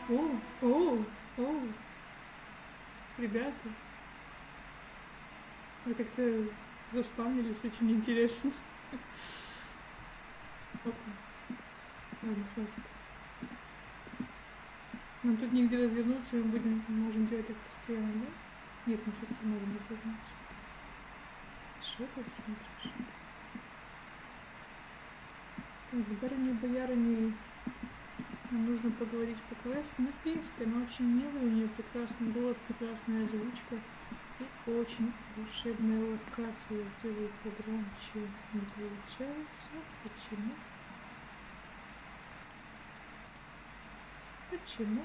О, ребята, вы как-то заспавнились, очень интересно. Опа. Ладно, хватит. Нам тут нигде развернуться, мы можем делать так постоянно, да? Нет, мы все-таки можем развернуться. Что ты смотришь? Так, с барыней боярыней нам нужно поговорить по квесту. Ну, в принципе, она очень милая, у нее прекрасный голос, прекрасная озвучка и очень волшебная локация. Я сделаю погромче, не получается. Почему? Почему?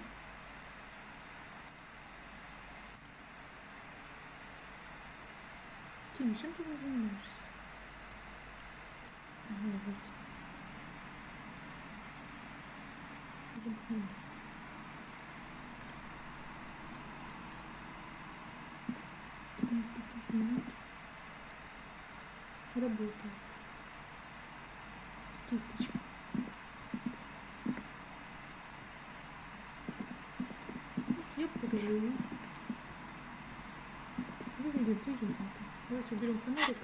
Ким, чем ты занимаешься? Ага, вот. Работает. С кисточкой. Я покажу. Выглядит заебато. Давайте уберем фонарик.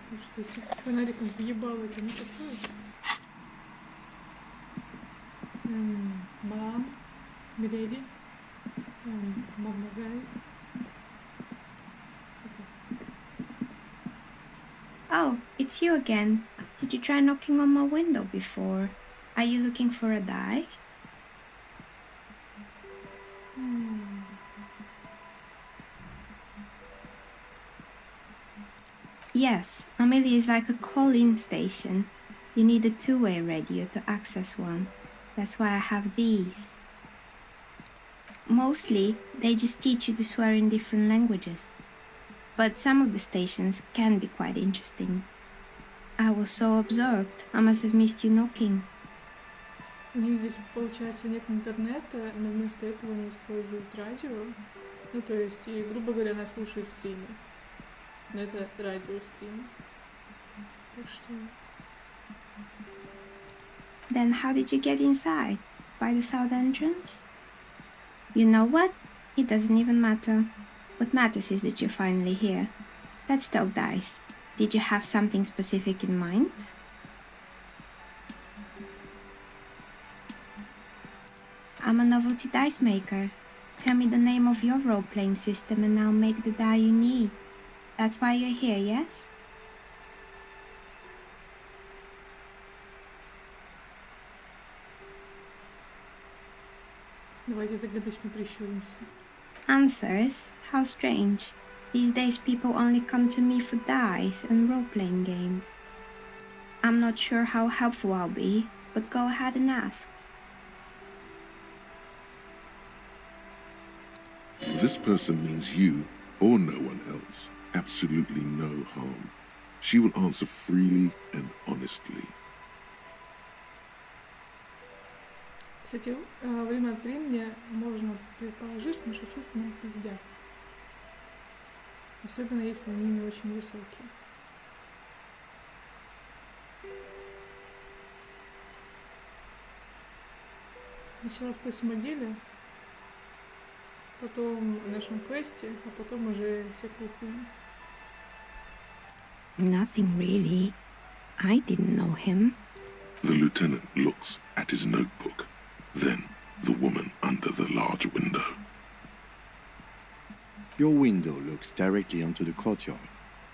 Потому что если с фонариком въебало, это не такое. Мам, миледи, мадемуазель. Oh, it's you again. Did you try knocking on my window before? Are you looking for a die? Yes, Amelia is like a call-in station. You need a two-way radio to access one. That's why I have these. Mostly, they just teach you to swear in different languages. But some of the stations can be quite interesting. I was so absorbed, I must have missed you knocking. У них здесь, получается, нет интернета, но вместо этого они используют радио. Ну, то есть, и, грубо говоря, она слушает стримы. Но это радиострим. Так что... Then how did you get inside? By the south entrance? You know what? It doesn't even matter. What matters is that you're finally here. Let's talk dice. Did you have something specific in mind? I'm a novelty dice maker. Tell me the name of your role-playing system and I'll make the die you need. That's why you're here, yes? Давайте загадочно прищуримся. Answers? How strange. These days people only come to me for dice and role-playing games. I'm not sure how helpful I'll be, but go ahead and ask. This person means you or no one else. Absolutely no harm. She will answer freely and honestly. Кстати, время от времени можно предположить, что наши чувства нам пиздят. Особенно если они не очень высокие. Началось по самоделию, потом в нашем квесте, а потом уже всякую хуйню. Nothing really. I didn't know him. The lieutenant looks at his notebook, then the woman under the large window. Your window looks directly onto the courtyard.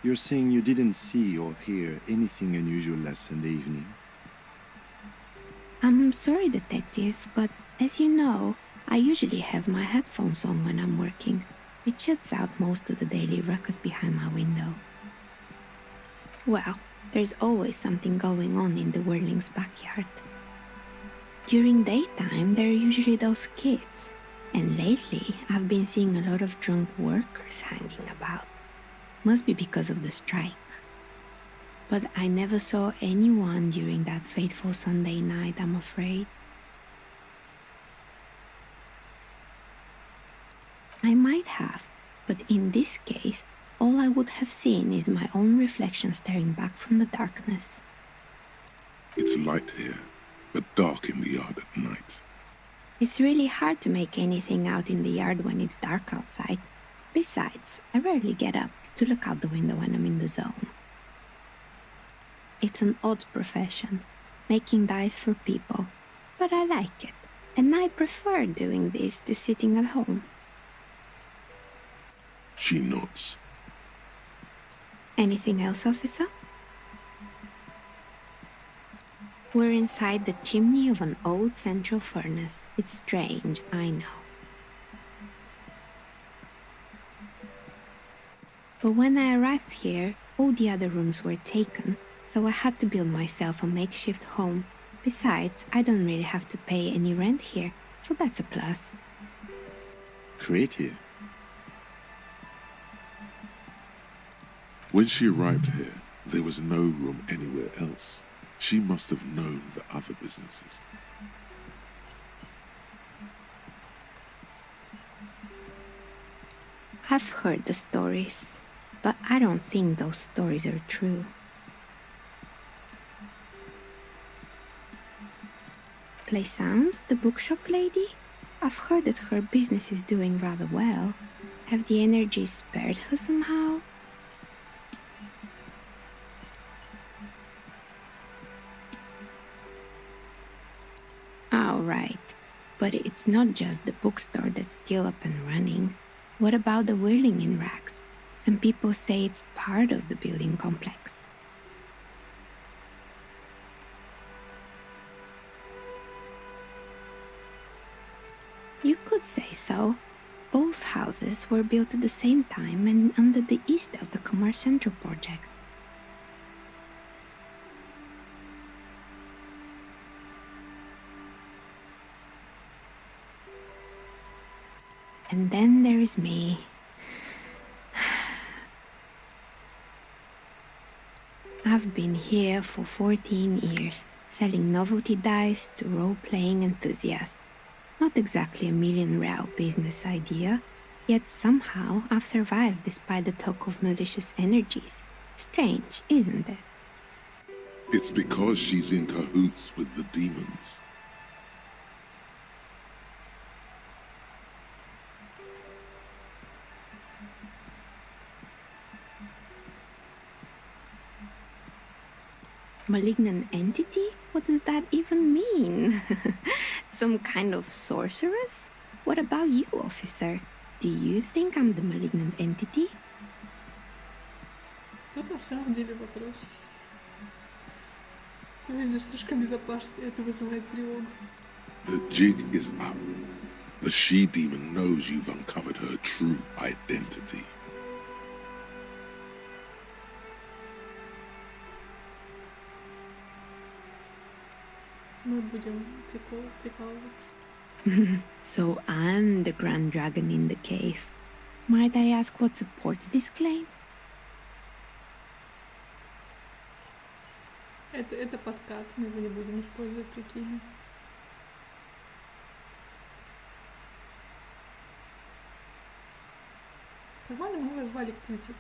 You're saying you didn't see or hear anything unusual last Sunday evening? I'm sorry, detective, but as you know, I usually have my headphones on when I'm working. It shuts out most of the daily ruckus behind my window. Well, there's always something going on in the Whirling's backyard. During daytime, there are usually those kids. And lately, I've been seeing a lot of drunk workers hanging about. Must be because of the strike. But I never saw anyone during that fateful Sunday night, I'm afraid. I might have, but in this case, all I would have seen is my own reflection staring back from the darkness. It's light here, but dark in the yard at night. It's really hard to make anything out in the yard when it's dark outside. Besides, I rarely get up to look out the window when I'm in the zone. It's an odd profession, making dice for people, but I like it, and I prefer doing this to sitting at home. She nods. Anything else, officer? We're inside the chimney of an old central furnace. It's strange, I know. But when I arrived here, all the other rooms were taken, so I had to build myself a makeshift home. Besides, I don't really have to pay any rent here, so that's a plus. Creative. When she arrived here, there was no room anywhere else. She must have known the other businesses. I've heard the stories, but I don't think those stories are true. Plaisance, the bookshop lady? I've heard that her business is doing rather well. Have the energies spared her somehow? Right, but it's not just the bookstore that's still up and running. What about the whirling in racks? Some people say it's part of the building complex. You could say so. Both houses were built at the same time and under the east of the Commerce Central project. And then there is me. I've been here for 14 years, selling novelty dice to role-playing enthusiasts. Not exactly a million-real business idea, yet somehow I've survived despite the talk of malicious energies. Strange, isn't it? It's because she's in cahoots with the demons. Malignant entity? What does that even mean? Some kind of sorceress? What about you, officer? Do you think I'm the malignant entity? Тут на самом деле вопрос. Выглядишь слишком безопасно, это вызывает тревогу. The jig is up. The she-demon knows you've uncovered her true identity. Мы будем прикалываться. So I'm the grand dragon in the cave. Might I ask what supports this claim? Это подкат, мы его не будем использовать при КИМе. Нормально, мы его звали к призраку.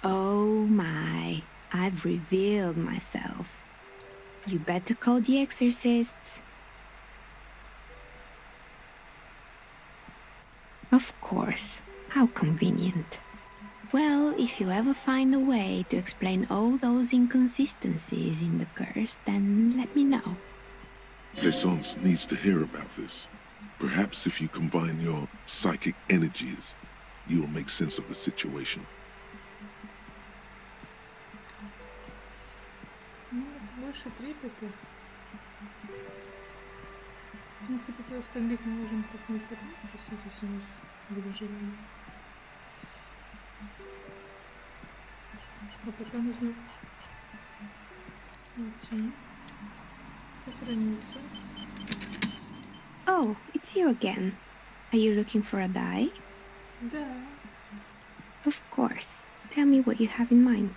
Oh my, I've revealed myself. You better call the exorcists. Of course, how convenient. Well, if you ever find a way to explain all those inconsistencies in the curse, then let me know. Plaisance needs to hear about this. Perhaps if you combine your psychic energies, you will make sense of the situation. Больше трепета. Ну, типа, про остальных мы можем как-нибудь потом спросить, если у них будет желание. А пока нужно уйти, сохраниться. Oh, it's you again. Are you looking for a die? Да. Of course. Tell me what you have in mind.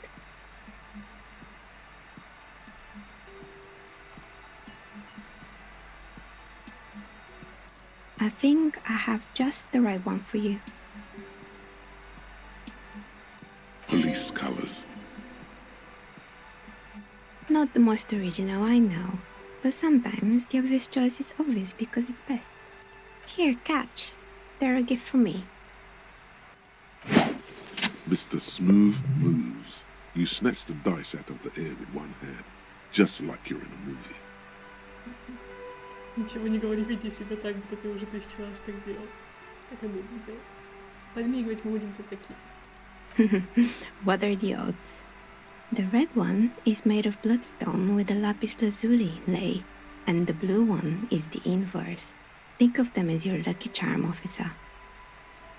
I think I have just the right one for you. not the most original, I know, but sometimes the obvious choice is obvious because it's best. Here, catch. They're a gift from me. Mr. Smooth moves. You snatch the dice out of the air with one hand, just like you're in a movie. Ничего не говори, веди себя так, будто ты уже 1000 раз так делал. Так и будем делать. Подмигивать мы будем тут такие. What are the odds? The red one is made of bloodstone with a lapis lazuli inlay, and the blue one is the inverse. Think of them as your lucky charm, officer.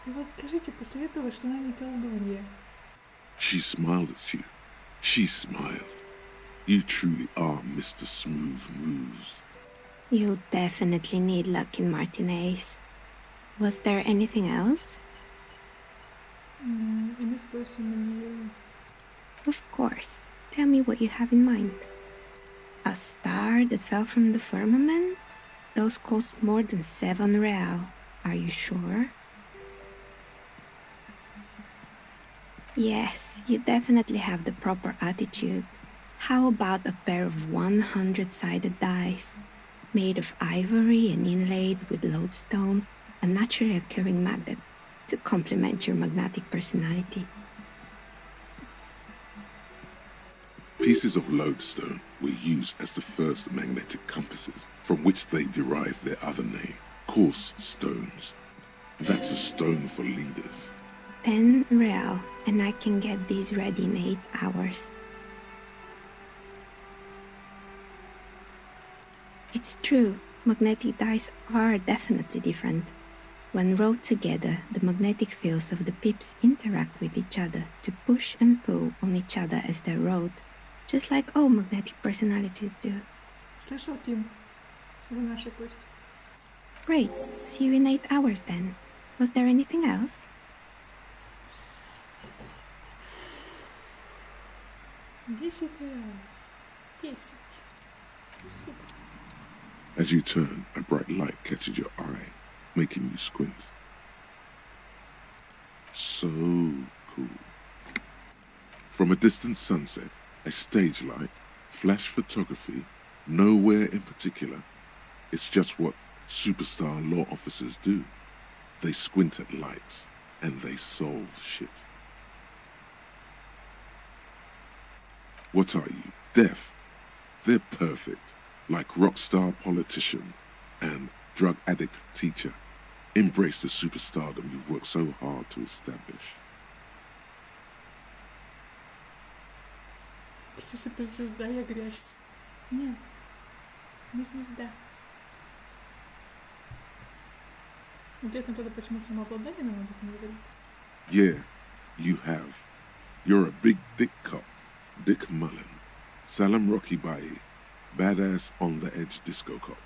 И вот скажите после этого, что она не колдунья. She smiled at you. She smiled. You truly are Mr. Smooth Moves. You definitely need luck in Martinez. Was there anything else? И мы спросим у нее. Of course. Tell me what you have in mind. A star that fell from the firmament? Those cost more than 7 real. Are you sure? Yes, you definitely have the proper attitude. How about a pair of 100-sided dice, made of ivory and inlaid with lodestone, a naturally occurring magnet, to complement your magnetic personality? Pieces of lodestone were used as the first magnetic compasses, from which they derived their other name, coarse stones. That's a stone for leaders. 10 real, and I can get these ready in 8 hours. It's true, magnetic dice are definitely different. When rolled together, the magnetic fields of the pips interact with each other to push and pull on each other as they're rolled, just like all magnetic personalities do. Слышал, Ким? Это наши кости. Great, see you in 8 hours then. Was there anything else? Десять реалов. 10. Сука. As you turn, a bright light catches your eye, making you squint. So cool. From a distant sunset, a stage light, flash photography, nowhere in particular. It's just what superstar law officers do. They squint at lights and they solve shit. What are you, deaf? They're perfect, like rock star politician and drug addict teacher. Embrace the superstardom you've worked so hard to establish. Ты суперзвезда, я грязь. Нет, не звезда. Интересно, тогда почему самообладание нам об этом говорит? Yeah, you have. You're a big dick cop, Dick Mullen, Salam Rocky Bayi, badass on the edge disco cop.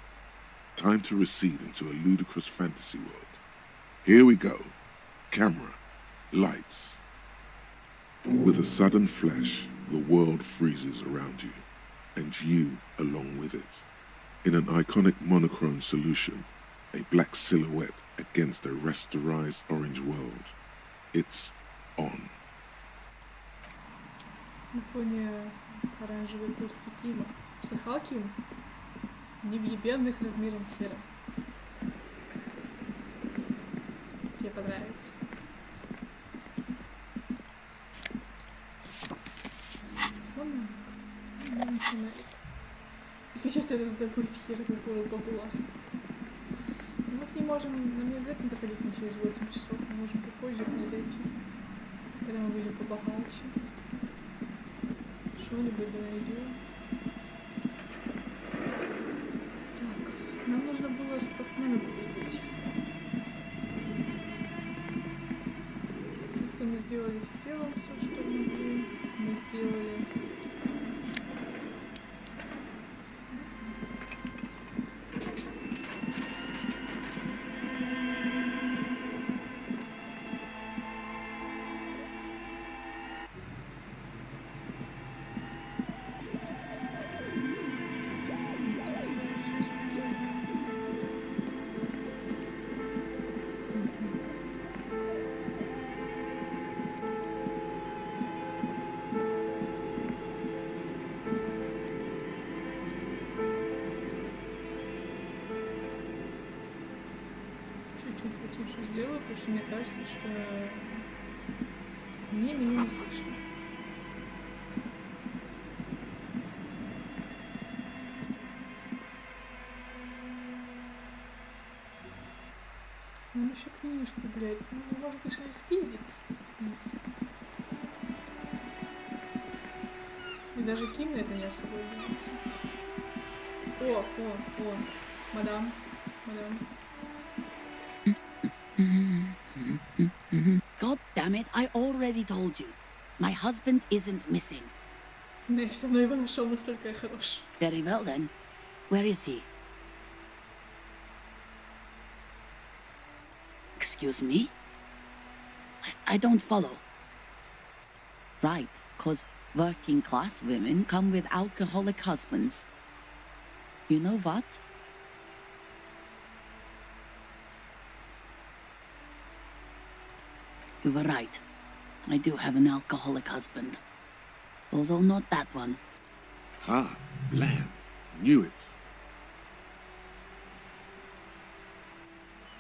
Time to recede into a ludicrous fantasy world. Here we go. Camera, lights. With a sudden flash, the world freezes around you, and you along with it. In an iconic monochrome solution, a black silhouette against a rasterized orange world. It's on. На фоне оранжевой куртки Кима. Слыхал, Ким? Невъебенных размером хера. Тебе понравится. И хотите раздобыть хера какого бабла. Мы не можем, нам не обязательно заходить на через 8 часов, мы можем попозже к ней зайти. Когда мы будем побогаче. Что-нибудь найдем. Так, нам нужно было с пацанами поездить. Это мы сделали с телом все, что могли. Мы сделали. чуть потише сделаю, потому что мне кажется, что меня не слышно. Нам еще книжку, блядь. Ну, можно, конечно, и спиздить. И даже КИМА это не особо видится. О, мадам. God damn it, I already told you. My husband isn't missing. Но я все равно его нашел, настолько я хорош. Very well then. Where is he? Excuse me? I don't follow. Right, 'cause working class women come with alcoholic husbands. You know what? You were right. I do have an alcoholic husband. Although not that one. Ah, Blam. Knew it.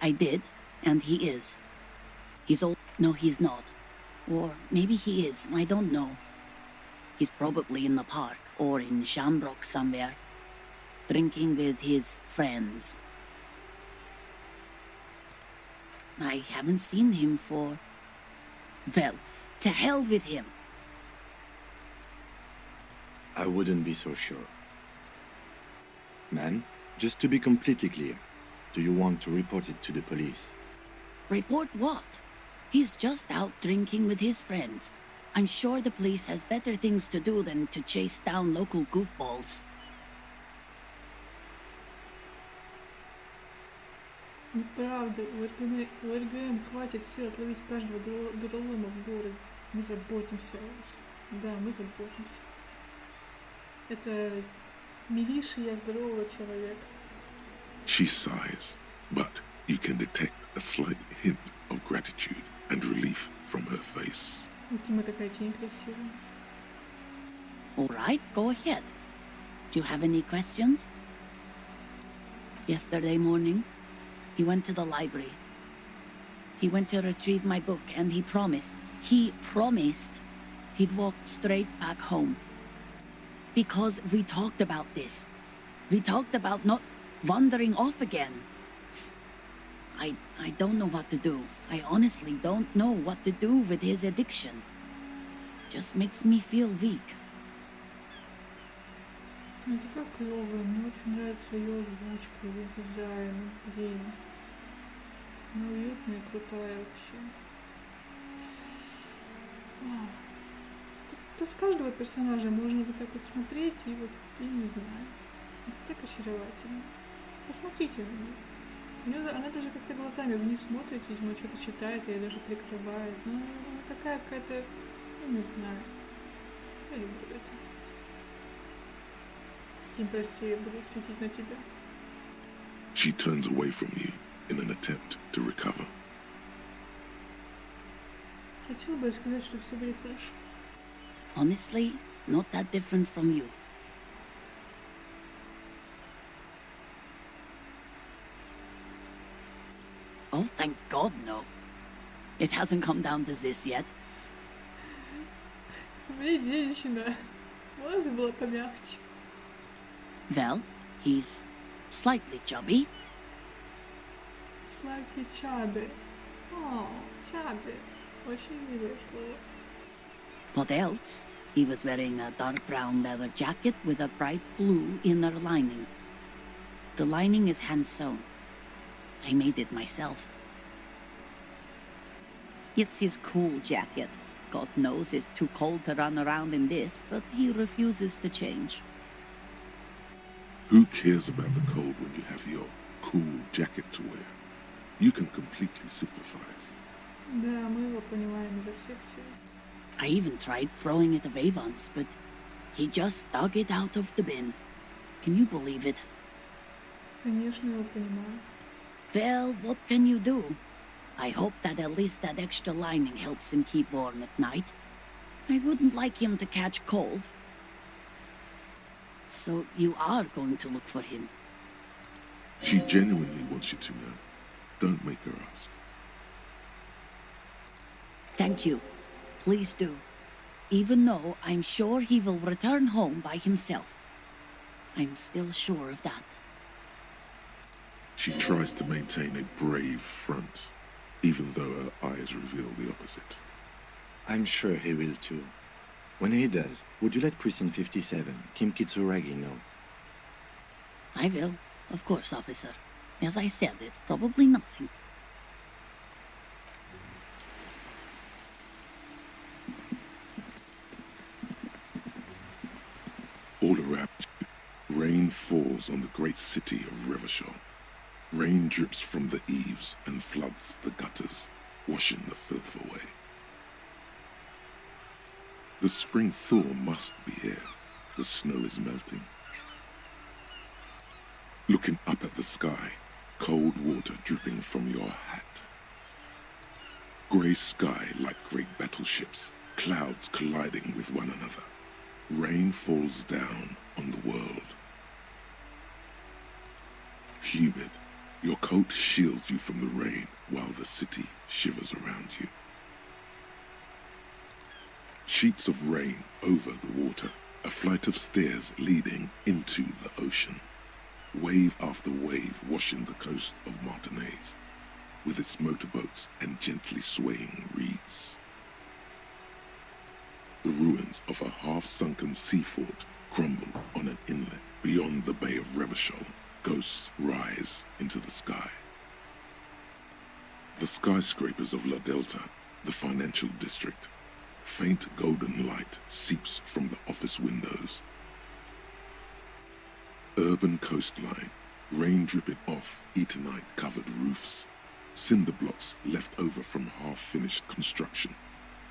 I did, and he is. He's old. No, he's not. Or maybe he is, I don't know. He's probably in the park or in Shamrock somewhere, drinking with his friends. I haven't seen him for... Well, to hell with him. I wouldn't be so sure. Man, just to be completely clear, do you want to report it to the police? Report what? He's just out drinking with his friends. I'm sure the police has better things to do than to chase down local goofballs. Неправда, у ИГРАЕМ хватит сил отловить каждого дуралыма в городе. Мы заботимся о вас. Да, мы заботимся. Это милейший здорового человека. She sighs, but you can detect a slight hint of gratitude and relief from her face. У Кимы такая тень красивая. All right, go ahead. Do you have any questions? Yesterday morning, he went to the library. He went to retrieve my book and he promised he'd walk straight back home. Because we talked about this. We talked about not wandering off again. I don't know what to do. I honestly don't know what to do with his addiction. Just makes me feel weak. Ну, такая клёвая, мне очень нравится ее озвучка, ее дизайн, блин. Она уютная и крутая вообще. Тут в каждого персонажа можно вот так вот смотреть и вот, я не знаю. Это так очаровательно. Посмотрите на нее. Она даже как-то глазами вниз смотрит, видимо, что-то читает, или даже прикрывает. Ну, она такая какая-то, ну, не знаю. Я люблю это. Прости, я буду светить на тебя. She turns away from you in an attempt to recover. Хотела бы я сказать, что все будет хорошо. Honestly, not that different from you. Oh, thank God, no. It hasn't come down to this yet. Блин, женщина. Можно было помягче. Well, he's slightly chubby. Slightly chubby. О, chubby. Очень милое слово. What else? He was wearing a dark brown leather jacket with a bright blue inner lining. The lining is hand-sewn. I made it myself. It's his cool jacket. God knows it's too cold to run around in this, but he refuses to change. Who cares about the cold when you have your cool jacket to wear? You can completely sympathize. Да, мы его понимаем изо всех сил. I even tried throwing it away once, but he just dug it out of the bin. Can you believe it? Конечно, я его понимаю. Well, what can you do? I hope that at least that extra lining helps him keep warm at night. I wouldn't like him to catch cold. So you are going to look for him? She genuinely wants you to know. Don't make her ask. Thank you. Please do. Even though I'm sure he will return home by himself. I'm still sure of that. She tries to maintain a brave front, even though her eyes reveal the opposite. I'm sure he will too. When he does, would you let Precinct 57, Kim KATSURAGI, know? I will. Of course, officer. As I said, it's probably nothing. All around you, rain falls on the great city of Revachol. Rain drips from the eaves and floods the gutters, washing the filth away. The spring thaw must be here. The snow is melting. Looking up at the sky, cold water dripping from your hat. Grey sky like great battleships, clouds colliding with one another. Rain falls down on the world. Humid, your coat shields you from the rain while the city shivers around you. Sheets of rain over the water, a flight of stairs leading into the ocean. Wave after wave washing the coast of Martinaise, with its motorboats and gently swaying reeds. The ruins of a half-sunken sea fort crumble on an inlet beyond the Bay of Revachol. Ghosts rise into the sky. The skyscrapers of La Delta, the financial district. Faint golden light seeps from the office windows. Urban coastline, rain dripping off Eternite-covered roofs. Cinder blocks left over from half-finished construction.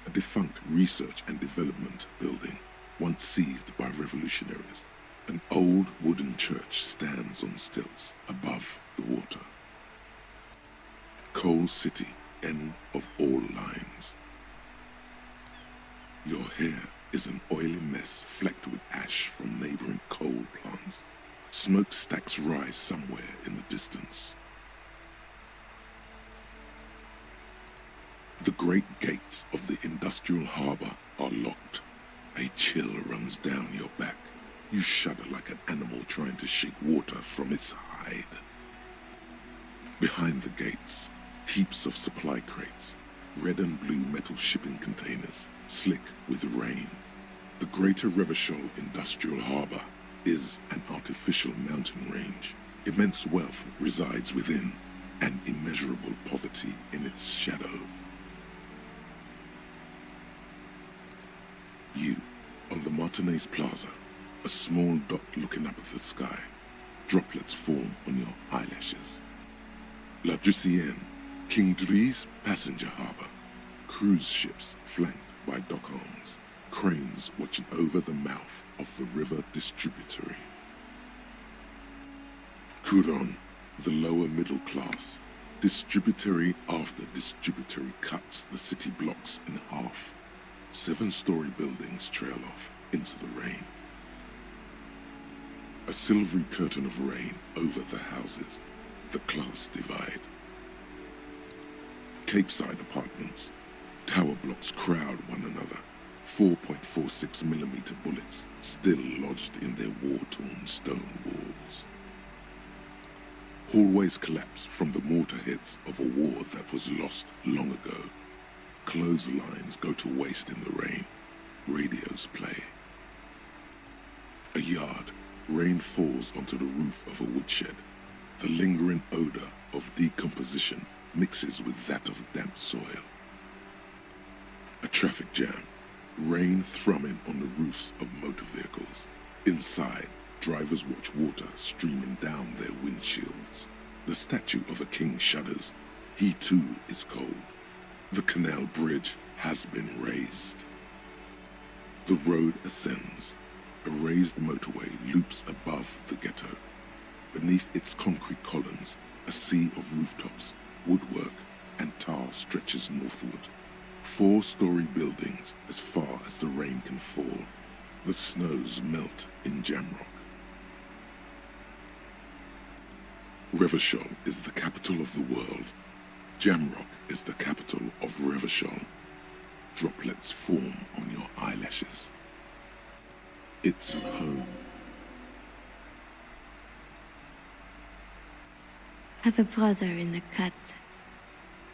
A defunct research and development building, once seized by revolutionaries. An old wooden church stands on stilts above the water. Coal City, end of all lines. Your hair is an oily mess flecked with ash from neighboring coal plants. Smokestacks rise somewhere in the distance. The great gates of the industrial harbour are locked. A chill runs down your back. You shudder like an animal trying to shake water from its hide. Behind the gates, heaps of supply crates, red and blue metal shipping containers, slick with rain. The Greater Revachol Industrial Harbour is an artificial mountain range. Immense wealth resides within, and immeasurable poverty in its shadow. You, on the Martinaise Plaza, a small dot looking up at the sky. Droplets form on your eyelashes. La Drusienne, King Dries passenger harbour. Cruise ships flanked by dock arms. Cranes watching over the mouth of the river distributary. Couronne, the lower middle class. Distributary after distributary cuts the city blocks in half. 7-story buildings trail off into the rain. A silvery curtain of rain over the houses, the class divide. Capeside apartments, tower blocks crowd one another. 4.46mm bullets still lodged in their war-torn stone walls. Hallways collapse from the mortar hits of a war that was lost long ago. Clotheslines go to waste in the rain. Radios play. A yard, rain falls onto the roof of a woodshed. The lingering odor of decomposition mixes with that of damp soil. A traffic jam, rain thrumming on the roofs of motor vehicles. Inside, drivers watch water streaming down their windshields. The statue of a king shudders. He too is cold. The canal bridge has been raised. The road ascends. A raised motorway loops above the ghetto. Beneath its concrete columns, a sea of rooftops, woodwork, and tar stretches northward. 4-story buildings as far as the rain can fall. The snows melt in Jamrock. Revachol is the capital of the world. Jamrock is the capital of Revachol. Droplets form on your eyelashes. It's home. Have a brother in the cut.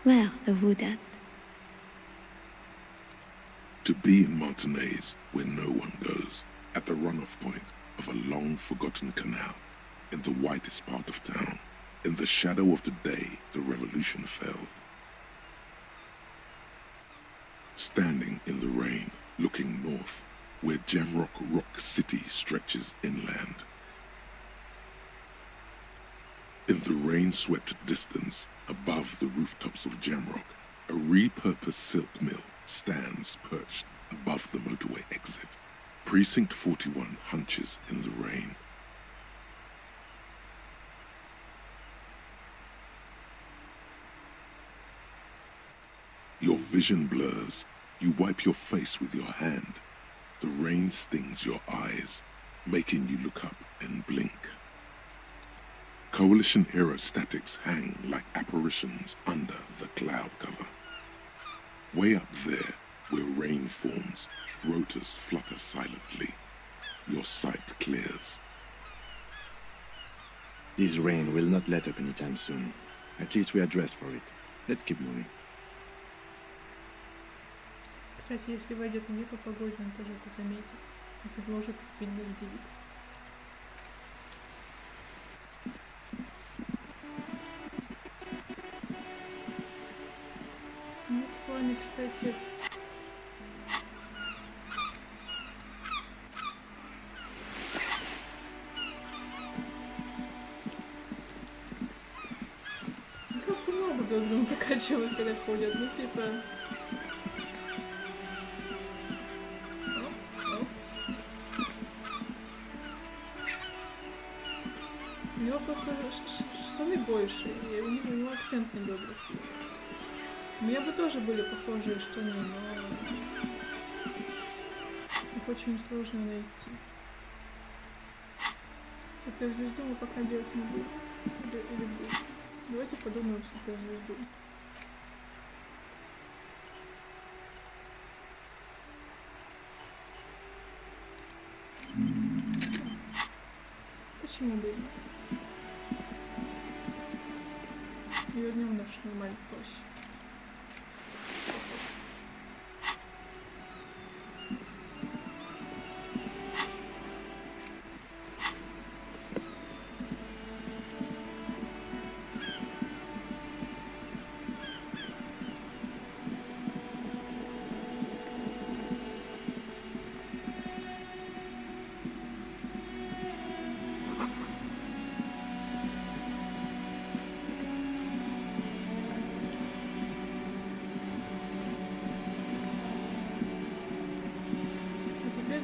Where the wood at? To be in Martinez where no one goes, at the runoff point of a long-forgotten canal, in the whitest part of town, in the shadow of the day the revolution fell. Standing in the rain, looking north, where Jamrock Rock City stretches inland. In the rain-swept distance, above the rooftops of Jamrock, a repurposed silk mill stands perched above the motorway exit. Precinct 41 hunches in the rain. Your vision blurs. You wipe your face with your hand. The rain stings your eyes, making you look up and blink. Coalition-era statics hang like apparitions under the cloud cover. Way up there, where rain forms, rotors flutter silently. Your sight clears. This rain will not let up anytime soon. At least we are dressed for it. Let's keep moving. Кстати, если войдет не по погоде, он тоже это заметит и предложит купить дождевик. Ну, в плане, кстати, просто ногу друг другу покачивают, когда ходят, ну типа... У него просто штаны больше, и у него акцент недобрый. У меня бы тоже были похожие штаны, но их очень сложно найти. Суперзвезду мы пока делать не будем. Или будем. Давайте подумаем суперзвезду. Почему бы и нет? И вернем наш нормальный плащ.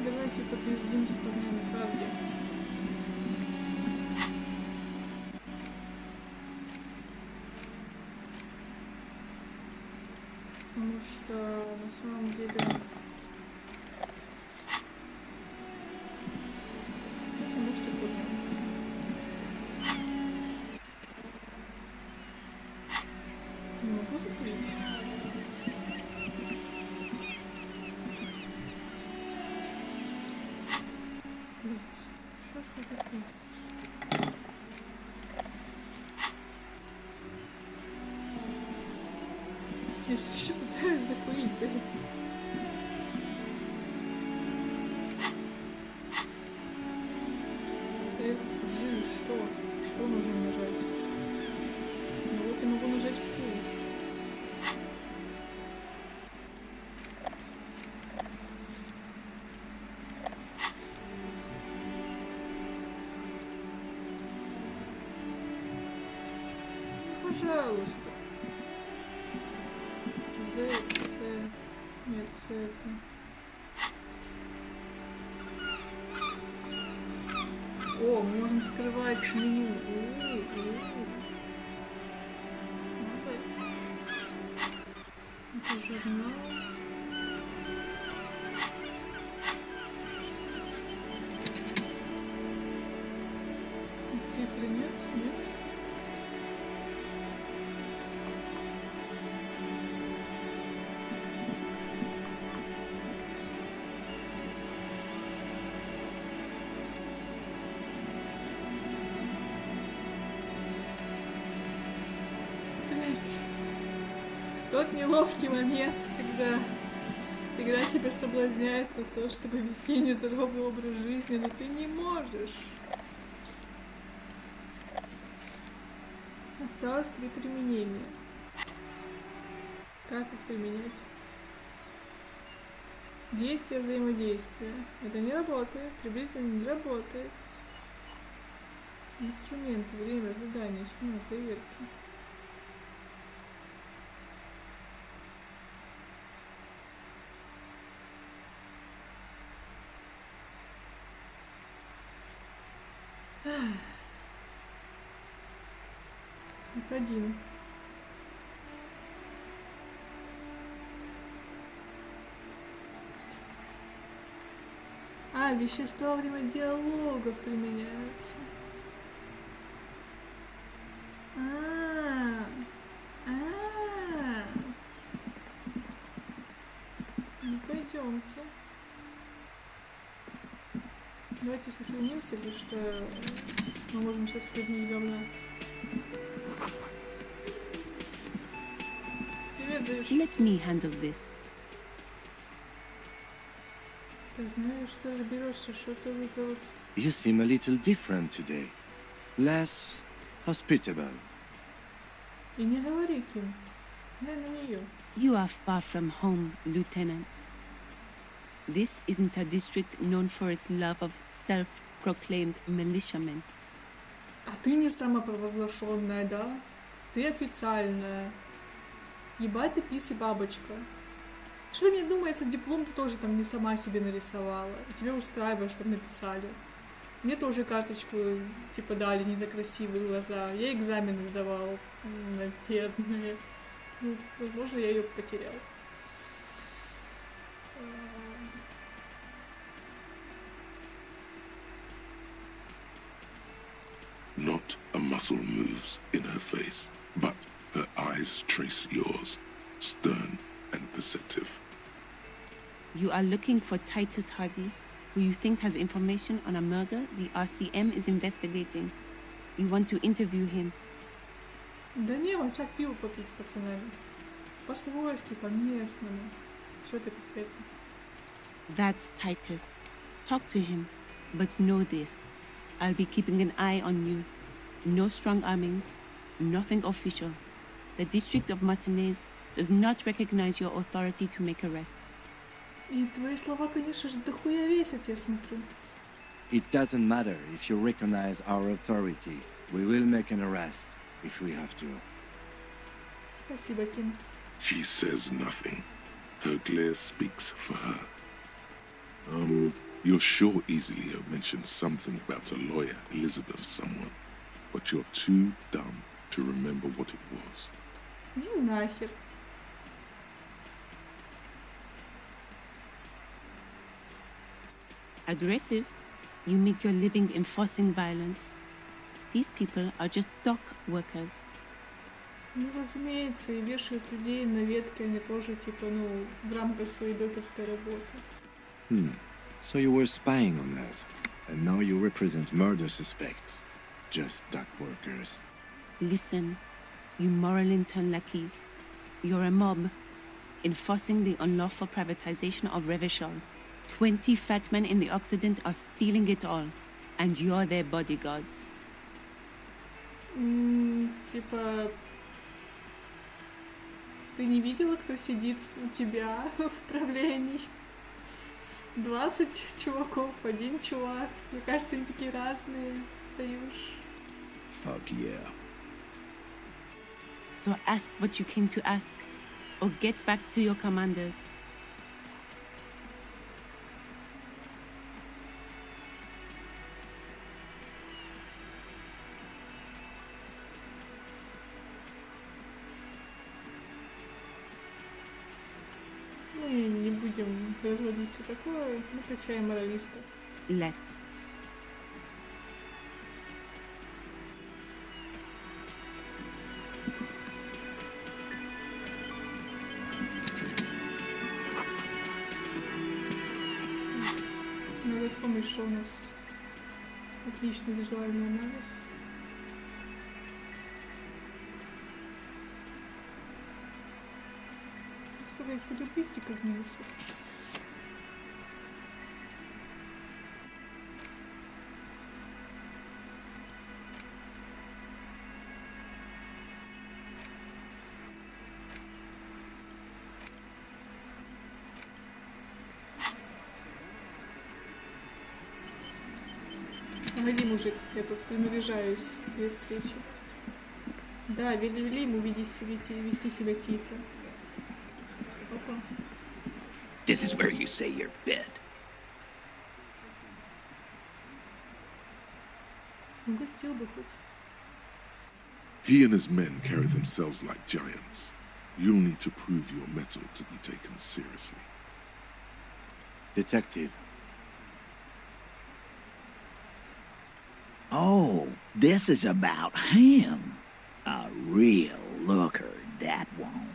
Давайте подъездим с парня на правде. Потому что на самом деле... Кстати, мы что будем? Не могу закурить? Что такое? Я все еще пытаюсь закурить, блядь. Эх, Джин, что? Что нужно нажать? Ну вот я могу нажать Q. Пожалуйста. З. Нет, С это. О, мы можем скрывать меню. Это журнал. Цифры нет, нет. быть тот неловкий момент, когда игра тебя соблазняет на то, чтобы вести нездоровый образ жизни, но ты не можешь. Осталось 3 применения. Как их применять? Действие взаимодействия. Это не работает, приблизительно не работает. Инструменты, время, задание, школа, проверки. F1. А, вещества во время диалогов применяются. Ну, пойдемте. Давайте сохранимся, потому что мы можем сейчас хлебнуть говна. Привет, Заюш. Let me handle this. Ты знаешь, что разберешься, что-то вот это вот. You seem a little different today. Less hospitable. И не говори, Ким. Дай на нее. You are far from home, Lieutenant. This isn't a district known for its love of self-proclaimed militiamen. А ты не самопровозглашенная, да? Ты официальная. Ебать ты писи бабочка. Что мне думается, диплом ты тоже там не сама себе нарисовала. И тебе устраиваешь, как написали. Мне тоже карточку типа дали не за красивые глаза. Я экзамены сдавала, наверное. Ну, возможно, я ее потерял. Not a muscle moves in her face, but her eyes trace yours, stern and perceptive. You are looking for Titus Hardy, who you think has information on a murder the RCM is investigating. You want to interview him. Да не, он всяк пиво попить с пацанами. По-свойски, по-местному. Что ты конкретно? That's Titus. Talk to him. But know this. I'll be keeping an eye on you. No strong arming. Nothing official. The District of Martinez does not recognize your authority to make arrests. И твои слова, конечно же, дохуя весят, я смотрю. It doesn't matter if you recognize our authority. We will make an arrest if we have to. Спасибо, Ким. She says nothing. Her glare speaks for her. You're sure Ezelio mentioned something about a lawyer, Elizabeth someone, but you're too dumb to remember what it was. Иди нахер. Aggressive? You make your living enforcing violence. These people are just dock workers. Ну, разумеется, и вешают людей на ветке, они тоже, типа, ну, в рамках своей докторской работы. So you were spying on us, and now you represent murder suspects. Just dock workers. Listen, you Moralington lackeys. You're a mob, enforcing the unlawful privatization of Revachol. 20 fat men in the Occident are stealing it all, and you're their bodyguards. Типа, ты не видела, кто сидит у тебя в правлении? 20 чуваков, один чувак. Мне кажется, они такие разные. Заюш. Fuck yeah. So ask what you came to ask, or get back to your commanders. Мы не будем разводить все такое, мы качаем моралиста. Let's. Надо вспомнить, что у нас отличный визуальный анализ. сколько этих логистиков минусов. Погоди, мужик, я тут принаряжаюсь перед встречей. Да, вели ему вести себя тихо. Опа. This is where you say your bid. Угостил бы хоть. He and his men carry themselves like giants. You'll need to prove your mettle to be taken seriously. Detective, Oh, this is about him. A real looker, that one.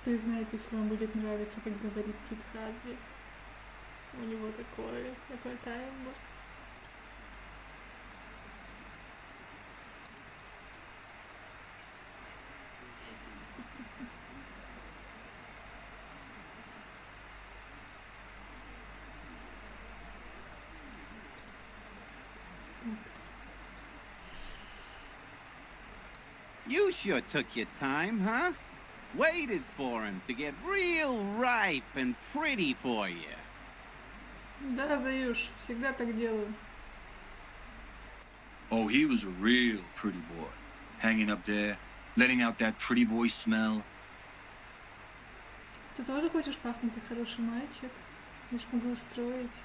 Признайтесь, вам будет нравиться, как говорит Тит Хадли. У него такой таймер. You sure took your time, huh? Waited for him to get real ripe and pretty for you. Да, Заюш, всегда так делаю. Oh, he was a real pretty boy. Hanging up there, letting out that pretty boy smell. Ты тоже хочешь пахнуть как хороший мальчик? Я ж могу устроить.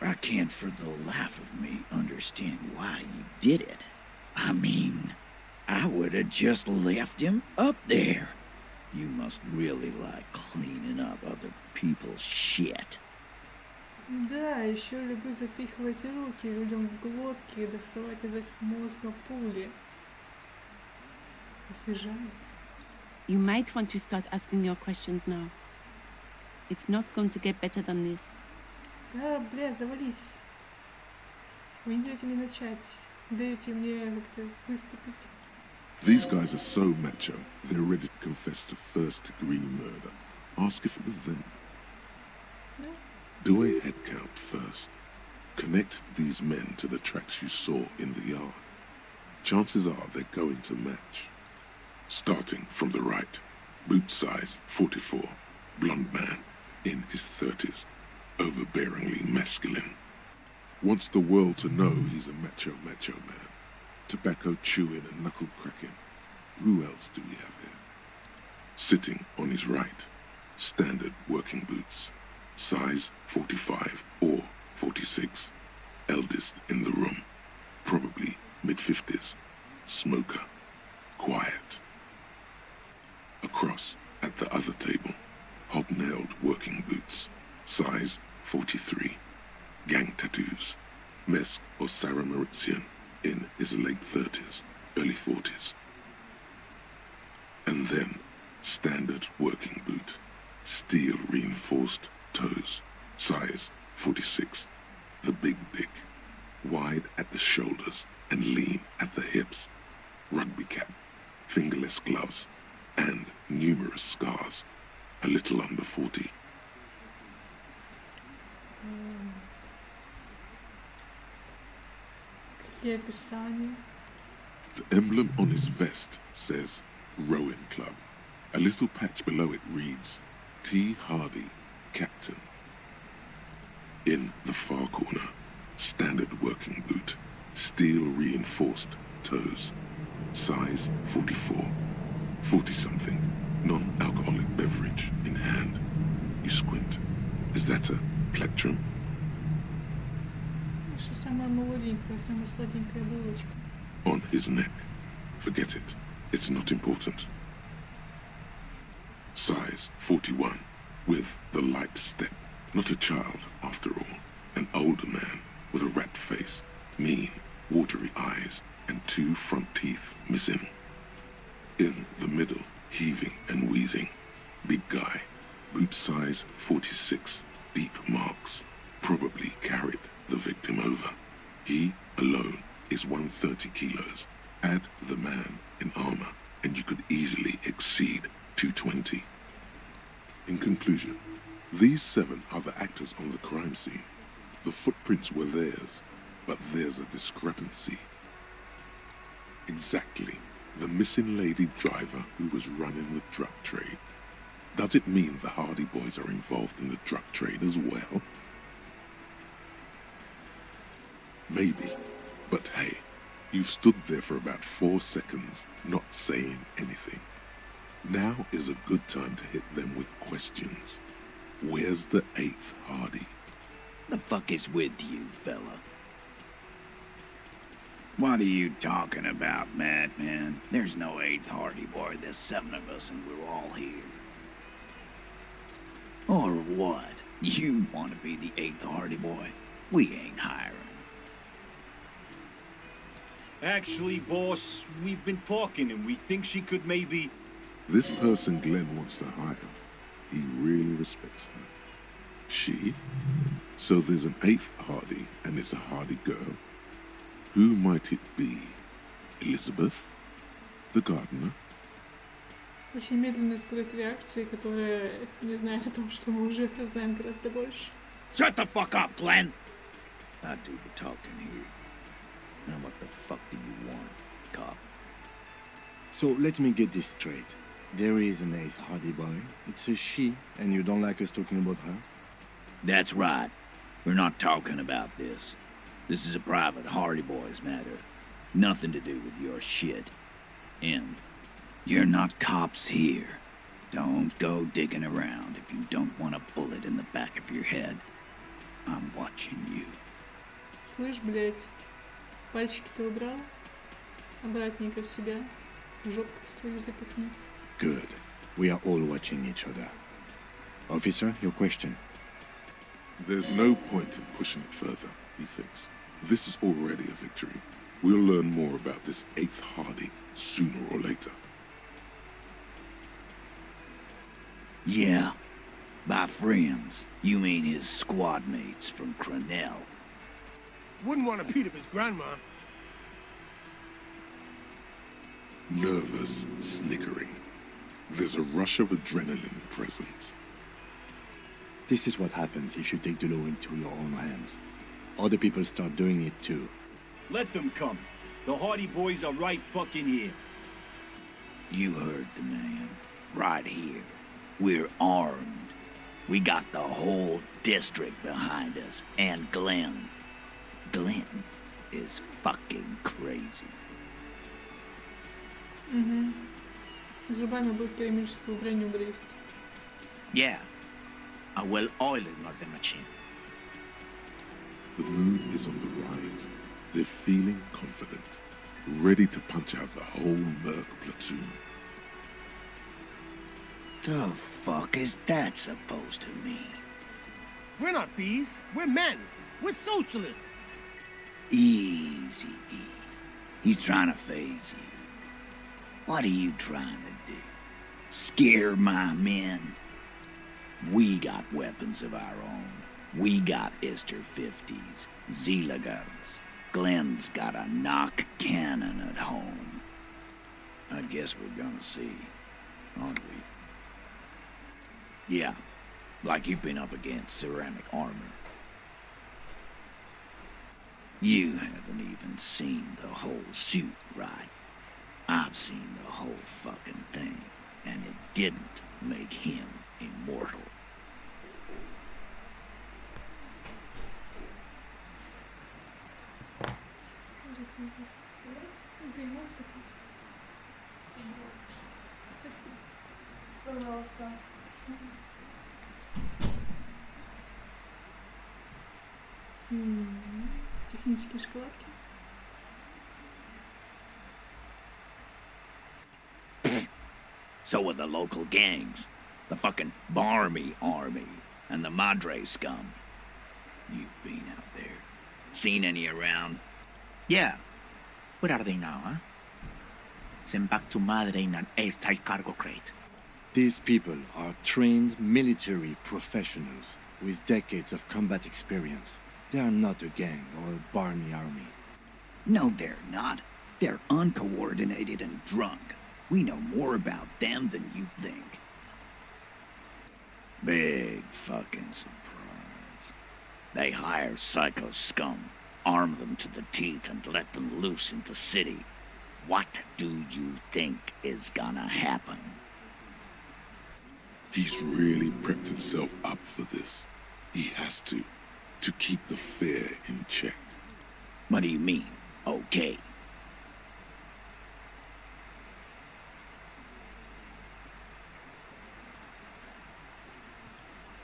I can't for the life of me understand why you did it. I mean, I would have just left him up there. You must really like cleaning up other people's shit. Да, еще люблю запихивать руки людям в глотки и доставать из их мозга пули. Освежает. You might want to start asking your questions now. It's not going to get better than this. Да, бля, завались. Вы не даете мне начать. Не даете мне как-то выступить. These guys are so macho, they're ready to confess to first-degree murder. Ask if it was them. Да. Do a head count first. Connect these men to the tracks you saw in the yard. Chances are they're going to match. Starting from the right, boot size 44, blonde man, in his 30s, overbearingly masculine. Wants the world to know he's a macho man. Tobacco chewing and knuckle cracking. Who else do we have here? Sitting on his right, standard working boots, size 45 or 46, eldest in the room, probably mid-50s, smoker, quiet. Across at the other table, hobnailed working boots, size 43, gang tattoos, Mesk or Sarah Mauritian, in his late 30s, early 40s. And then, standard working boot, steel reinforced toes, size 46, the big dick, wide at the shoulders and lean at the hips, rugby cap, fingerless gloves, and numerous scars, a little under 40. Какие описания. The emblem on his vest says Rowing Club. A little patch below it reads T. Hardy, Captain. In the far corner, standard working boot, steel reinforced toes, size 44, 40-something, non-alcoholic beverage in hand. You squint. Is that a plectrum? Наша самая молоденькая, самая сладенькая булочка. On his neck. Forget it. It's not important. Size 41, with the light step. Not a child, after all. An older man with a rat face, mean, watery eyes, and 2 front teeth missing. In the middle, heaving and wheezing. Big guy, boot size 46, deep marks. Probably carried the victim over. He alone is 130 kilos. Add the man in armor, and you could easily exceed 220. In conclusion, these 7 are the actors on the crime scene. The footprints were theirs, but there's a discrepancy. Exactly the missing lady driver who was running the drug trade. Does it mean the Hardy Boys are involved in the drug trade as well? Maybe, but hey, you've stood there for about 4 seconds not saying anything. Now is a good time to hit them with questions. Where's the 8th Hardy? The fuck is with you, fella? What are you talking about, madman? There's no 8th Hardy Boy. There's 7 of us and we're all here. Or what? You want to be the 8th Hardy Boy? We ain't hiring. Actually, boss, we've been talking and we think she could maybe... This person Glenn wants to hire, he really respects her. She? So there's an 8th Hardy and it's a Hardy girl. Who might it be? Elizabeth? The gardener? Очень медленная скорость реакции, которая не знает о том, что мы уже знаем гораздо больше. Shut the fuck up, Glenn! I do the talking here. Now what the fuck do you want, cop? So let me get this straight. There is an 8th Hardy Boy. It's a she, and you don't like us talking about her? That's right. We're not talking about this. This is a private Hardy Boys matter. Nothing to do with your shit. And you're not cops here. Don't go digging around if you don't want a bullet in the back of your head. I'm watching you. Слышь, блядь, пальчики ты убрал? Обратненько в себя. В жопку свою запихни. Good. We are all watching each other. Officer, your question. There's no point in pushing it further, he thinks. This is already a victory. We'll learn more about this 8th Hardy sooner or later. Yeah. By friends, you mean his squad mates from Crenell. Wouldn't want to beat up his grandma. Nervous, snickering. There's a rush of adrenaline present. This is what happens if you take the law into your own hands. Other people start doing it too. Let them come. The Hardy Boys are right fucking here. You heard the man. Right here. We're armed. We got the whole district behind us. And Glenn. Glenn is fucking crazy. Угу. Зубами будет керамическую броню грызть. Yeah. A well-oiled murder machine. The mood is on the rise. They're feeling confident, ready to punch out the whole Merc platoon. The fuck is that supposed to mean? We're not bees. We're men. We're socialists. Easy, E. He's trying to phase you. What are you trying to do? Scare my men? We got weapons of our own. We got Ister 50s, Zila guns. Glenn's got a knock cannon at home. I guess we're gonna see, aren't we? Yeah, like you've been up against ceramic armor. You haven't even seen the whole suit, right? I've seen the whole fucking thing, and it didn't make him immortal. Пожалуйста. Технические шоколадки. So are the local gangs. The fucking Barmy Army and the Madre scum. You've been out there. Seen any around? Yeah. Where are they now, huh? Sent back to Madre in an airtight cargo crate. These people are trained military professionals with decades of combat experience. They are not a gang or a Barmy army. No, they're not. They're uncoordinated and drunk. We know more about them than you think. Big fucking surprise. They hire psycho scum, arm them to the teeth, and let them loose in the city. What do you think is gonna happen? He's really prepped himself up for this. He has to keep the fear in check. What do you mean, okay?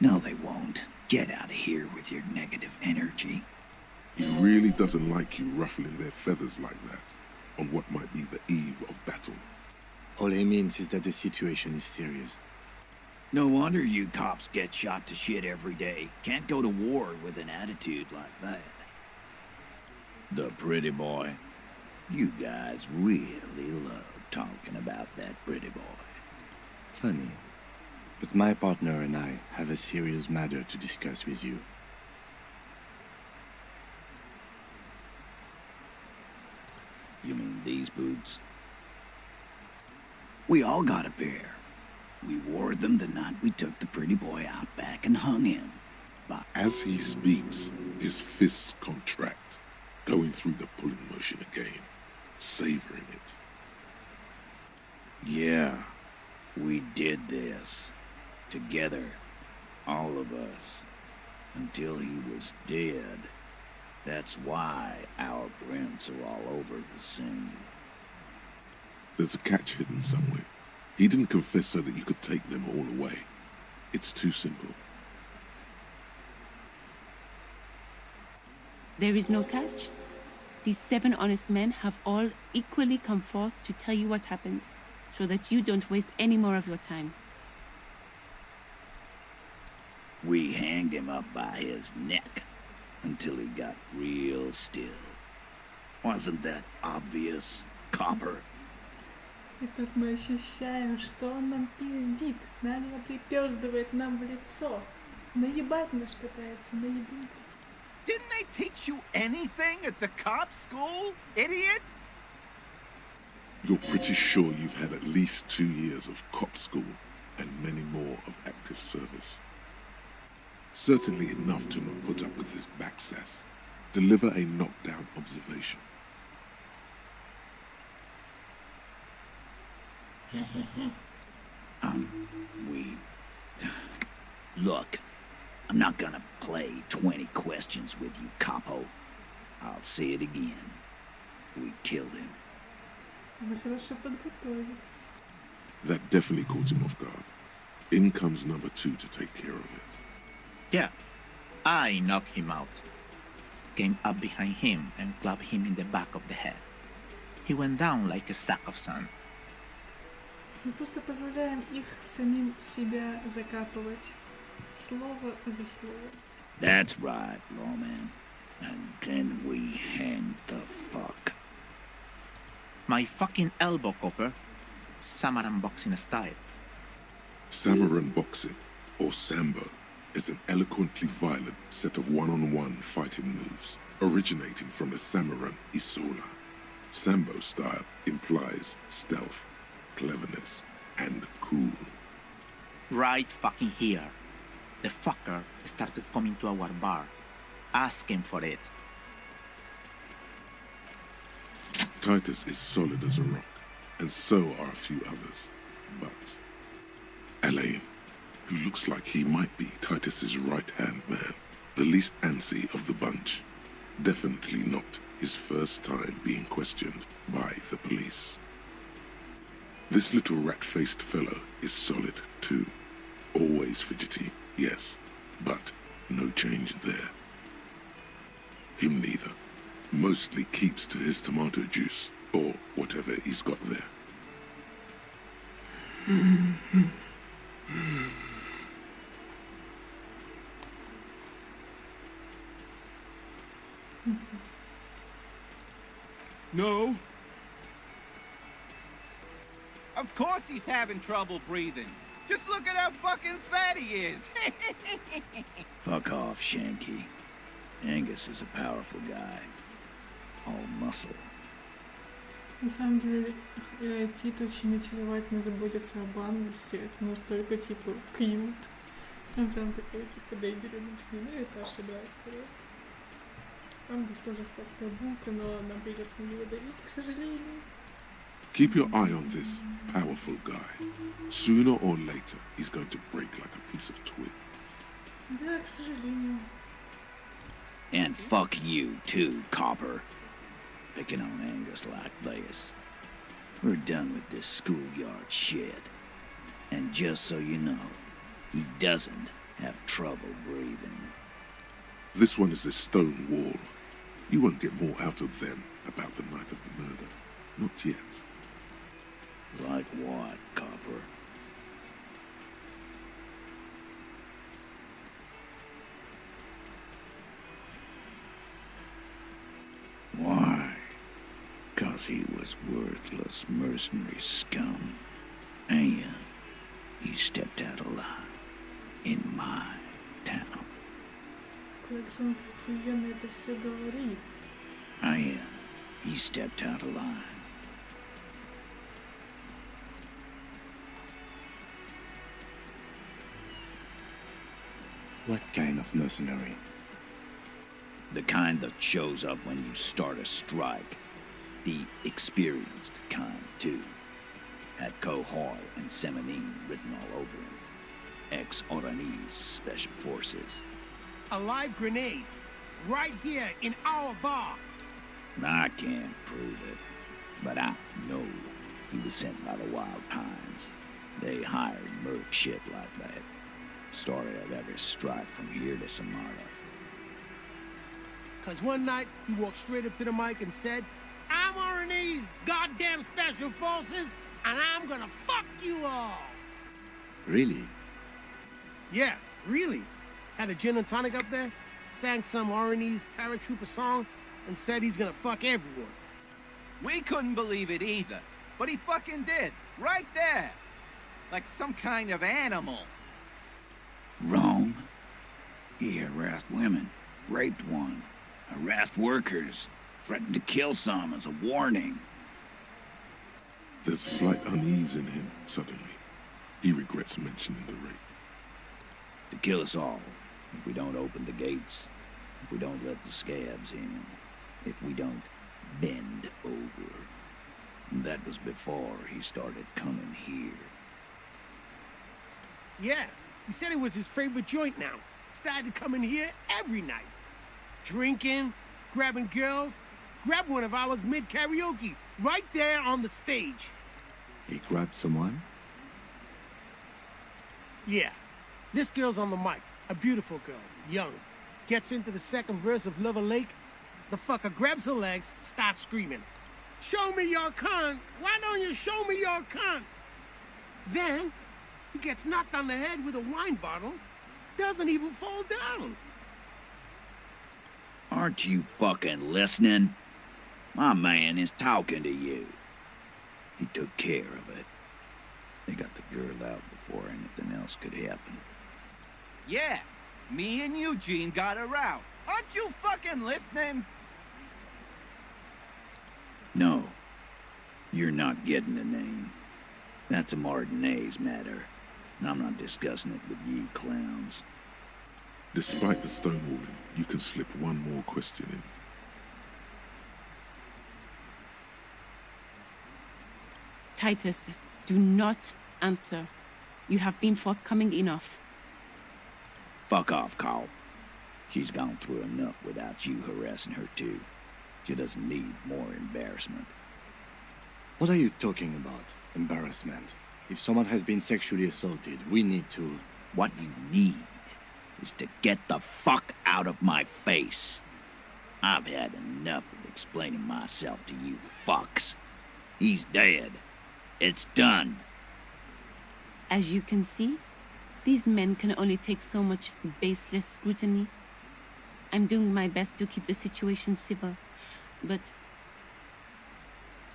No, they won't. Get out of here with your negative energy. He really doesn't like you ruffling their feathers like that on what might be the eve of battle. All he means is that the situation is serious. No wonder you cops get shot to shit every day. Can't go to war with an attitude like that. The pretty boy. You guys really love talking about that pretty boy. Funny. But my partner and I have a serious matter to discuss with you. You mean these boots? We all got a pair. We wore them the night we took the pretty boy out back and hung him. But as he speaks, his fists contract, going through the pulling motion again, savoring it. Yeah, we did this. Together. All of us. Until he was dead. That's why our prints are all over the scene. There's a catch hidden somewhere. He didn't confess so that you could take them all away. It's too simple. There is no catch. These 7 honest men have all equally come forth to tell you what happened, so that you don't waste any more of your time. We hanged him up by his neck until he got real still. Wasn't that obvious, Copper? И тут мы ощущаем, что он нам пиздит, нагло припёздывает нам в лицо. Наебать нас пытается, наебинкать. Didn't they teach you anything at the cop school, idiot? You're pretty sure you've had at least 2 years of cop school and many more of active service. Certainly enough to not put up with this backsass. Deliver a knockdown observation. Look, I'm not gonna play 20 questions with you, Capo. I'll say it again. We killed him. Мы хорошо подготовились. That definitely caught him off guard. In comes number 2 to take care of it. Yeah, I knocked him out. Came up behind him and clubbed him in the back of the head. He went down like a sack of sand. Мы просто позволяем их самим себя закапывать. Слово за слово. That's right, lawman. And then we hang the fuck. My fucking elbow, Copper. Samaran boxing style. Samaran boxing, or Sambo, is an eloquently violent set of one-on-one fighting moves originating from a Samaran Isola. Sambo style implies stealth, cleverness, and cool. Right fucking here. The fucker started coming to our bar. Asking for it. Titus is solid as a rock, and so are a few others. But Elaine, who looks like he might be Titus's right-hand man, the least antsy of the bunch, definitely not his first time being questioned by the police. This little rat-faced fellow is solid too. Always fidgety, yes, but no change there. Him neither. Mostly keeps to his tomato juice, or whatever he's got there. No. Of course he's having trouble breathing. Just look at how fucking fat he is. Fuck off, Shanky. Angus is a powerful guy. All muscle. На самом деле, Тит очень очаровательно заботится об Ангусе. Это настолько, типа, кьют. Он прям такой, типа, дейдеринг с ним, ну и старший брат, скорее. Там госпожа Фактабука, но нам придется на него давить, к сожалению. Keep your eye on this powerful guy. Sooner or later, he's going to break like a piece of twig. Да, к сожалению. And fuck you too, Copper. Picking on Angus like this. We're done with this schoolyard shit. And just so you know, he doesn't have trouble breathing. This one is a stone wall. You won't get more out of them about the night of the murder. Not yet. Like what, Copper? Why? 'Cause he was worthless mercenary scum. And he stepped out of line in my town. Как же он охуенно это все говорит. And he stepped out of line. What kind of mercenary? The kind that shows up when you start a strike. The experienced kind, too. Had Cohor and Semenine written all over him. Ex-Oranese Special Forces. A live grenade. Right here in our bar. I can't prove it, but I know he was sent by the Wild Pines. They hired merc shit like that. Started at every strike from here to Samarra. 'Cause one night, he walked straight up to the mic and said, I'm RNA's goddamn special forces, and I'm gonna fuck you all. Really? Yeah, really. Had a gin and tonic up there, sang some RNA's paratrooper song, and said he's gonna fuck everyone. We couldn't believe it either, but he fucking did, right there. Like some kind of animal. Wrong. He harassed women, raped one, harassed workers, threatened to kill some as a warning. There's slight unease in him suddenly. He regrets mentioning the rape. To kill us all, if we don't open the gates, if we don't let the scabs in, if we don't bend over. That was before he started coming here. Yeah, he said it was his favorite joint now. Started coming here every night. Drinking, grabbing girls. Grabbed one of ours mid-karaoke, right there on the stage. He grabbed someone? Yeah, this girl's on the mic. A beautiful girl, young. Gets into the second verse of Lover Lake. The fucker grabs her legs, starts screaming. Show me your cunt! Why don't you show me your cunt? Then, he gets knocked on the head with a wine bottle. Doesn't even fall down. Aren't you fucking listening? My man is talking to you. He took care of it. They got the girl out before anything else could happen. Yeah, me and Eugene got her out. Aren't you fucking listening? No, you're not getting the name. That's a Martinez matter. And I'm not discussing it with you clowns. Despite the stonewalling, you can slip one more question in. Titus, do not answer. You have been forthcoming enough. Fuck off, Carl. She's gone through enough without you harassing her too. She doesn't need more embarrassment. What are you talking about? Embarrassment. If someone has been sexually assaulted, we need to... What you need is to get the fuck out of my face. I've had enough of explaining myself to you fucks. He's dead. It's done. As you can see, these men can only take so much baseless scrutiny. I'm doing my best to keep the situation civil, but...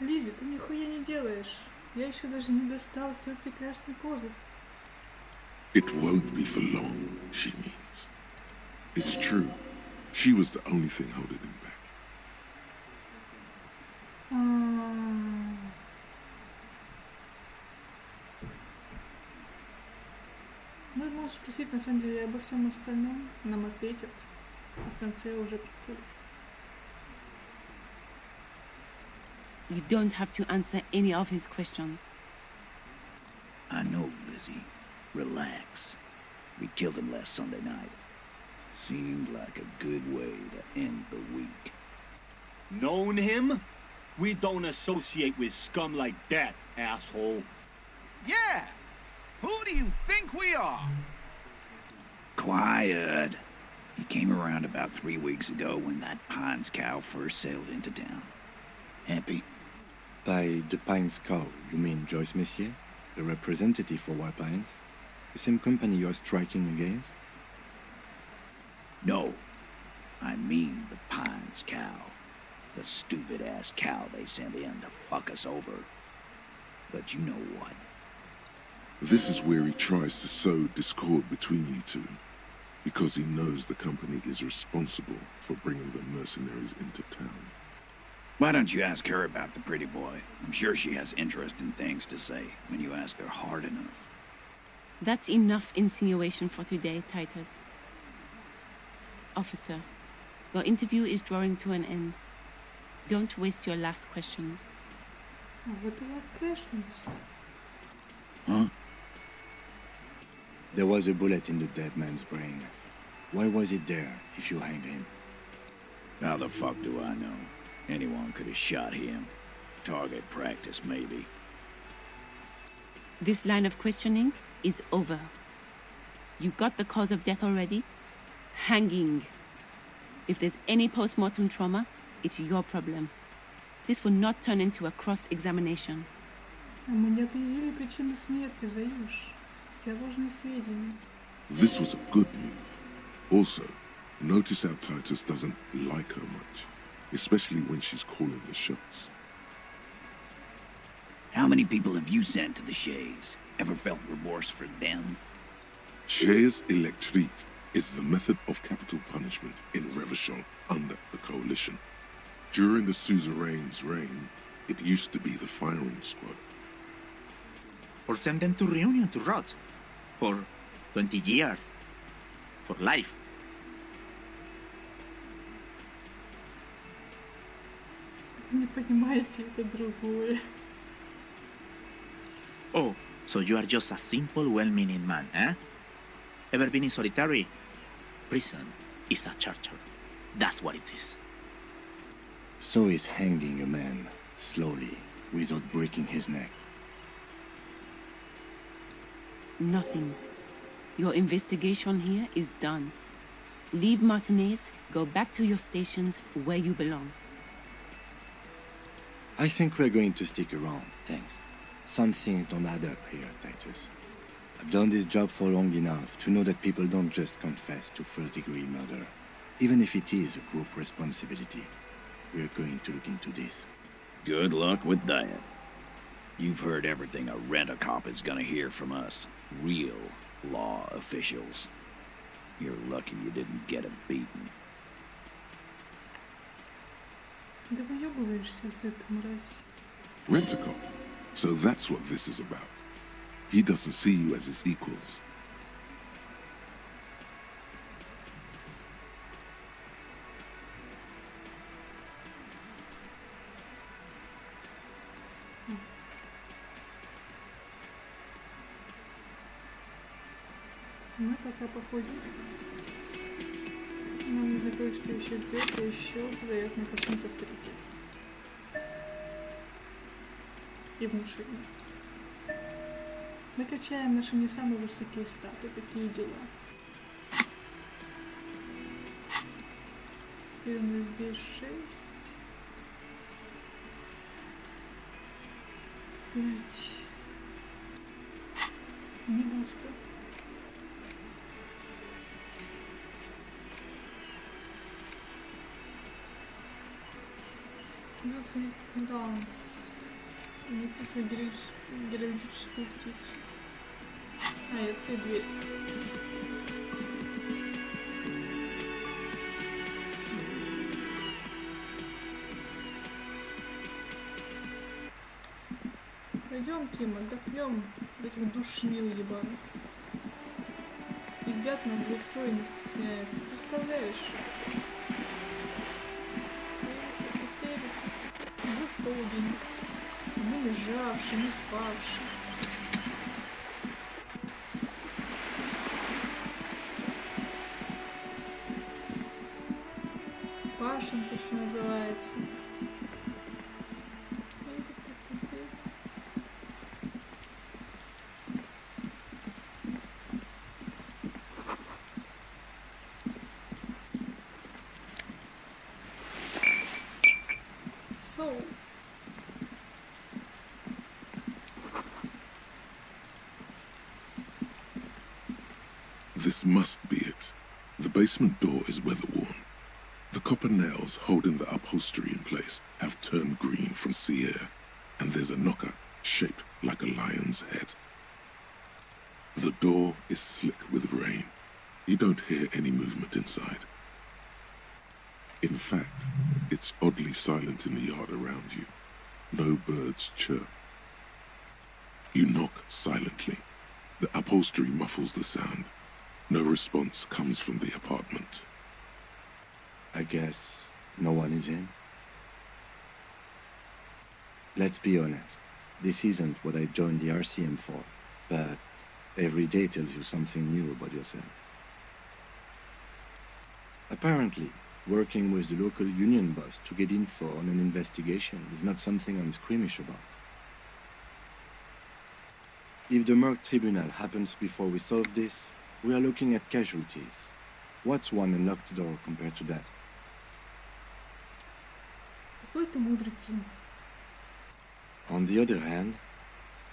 Лиза, ты нихуя не делаешь. Я еще даже не достал свой прекрасный козырь. It won't be for long, she means. It's true. She was the only thing holding him back. Нормально. можешь спросить на самом деле обо всем остальном, нам ответят. А в конце уже прикольно. You don't have to answer any of his questions. I know, Lizzie. Relax. We killed him last Sunday night. Seemed like a good way to end the week. Known him? We don't associate with scum like that, asshole. Yeah! Who do you think we are? Quiet. He came around about 3 weeks ago when that Pines cow first sailed into town. Happy? By the Pines cow, you mean Joyce Messier, the representative for White Pines? The same company you're striking against? No. I mean the Pines cow. The stupid-ass cow they sent in to fuck us over. But you know what? This is where he tries to sow discord between you two, because he knows the company is responsible for bringing the mercenaries into town. Why don't you ask her about the pretty boy? I'm sure she has interesting things to say when you ask her hard enough. That's enough insinuation for today, Titus. Officer, your interview is drawing to an end. Don't waste your last questions. Oh, what the last questions? Huh? There was a bullet in the dead man's brain. Why was it there if you hanged him? How the fuck do I know? Anyone could have shot him. Target practice, maybe. This line of questioning is over. You got the cause of death already? Hanging. If there's any post-mortem trauma, it's your problem. This will not turn into a cross-examination. А мы не определили причину смерти, Заюш. У тебя важные сведения. This was a good move. Also, notice how Titus doesn't like her much, especially when she's calling the shots. How many people have you sent to the Shays? Ever felt remorse for them? Chaise électrique is the method of capital punishment in Revachol under the Coalition. During the suzerain's reign, it used to be the firing squad. Or send them to Reunion to rot. For 20 years. For life. Вы не понимаете, это другое. Oh, so you are just a simple, well-meaning man, eh? Ever been in solitary? Prison is a torture. That's what it is. So is hanging a man, slowly, without breaking his neck. Nothing. Your investigation here is done. Leave Martinez, go back to your stations where you belong. I think we're going to stick around, thanks. Some things don't add up here, Titus. I've done this job for long enough to know that people don't just confess to first-degree murder, even if it is a group responsibility. We're going to look into this. Good luck with that. You've heard everything a rent-a-cop is gonna hear from us. Real law officials. You're lucky you didn't get a beating. Да выёбываешься, ты мразь. Rent-a-cop. So that's what this is about. He doesn't see you as his equals. Мы пока походим. Нам нужно кое-что еще сделать, а еще, вероятно, какой-то авторитет. И внушение. Мы качаем наши не самые высокие статы, такие дела. И у нас здесь 6. 5. Не густо. Надо сходить в данс. Найти свою героическую птицу. А, я открою дверь. Пойдем, Ким, отдохнем от этих душнил ебаных. пиздят нам в лицо и не стесняются. Представляешь? Уже полдень. Мы лежавшие, не спавшие. Пашенка, что называется. So. This must be it. The basement door is weather-worn. The copper nails holding the upholstery in place have turned green from sea air, and there's a knocker shaped like a lion's head. The door is slick with rain. You don't hear any movement inside. In fact, it's oddly silent in the yard around you. No birds chirp. You knock silently. The upholstery muffles the sound. No response comes from the apartment. I guess no one is in. Let's be honest. This isn't what I joined the RCM for, but every day tells you something new about yourself. Apparently, working with the local union boss to get info on an investigation is not something I'm squeamish about. If the Merc Tribunal happens before we solve this, we are looking at casualties. What's one unlocked door compared to that? Какой ты мудрый, Ким. On the other hand,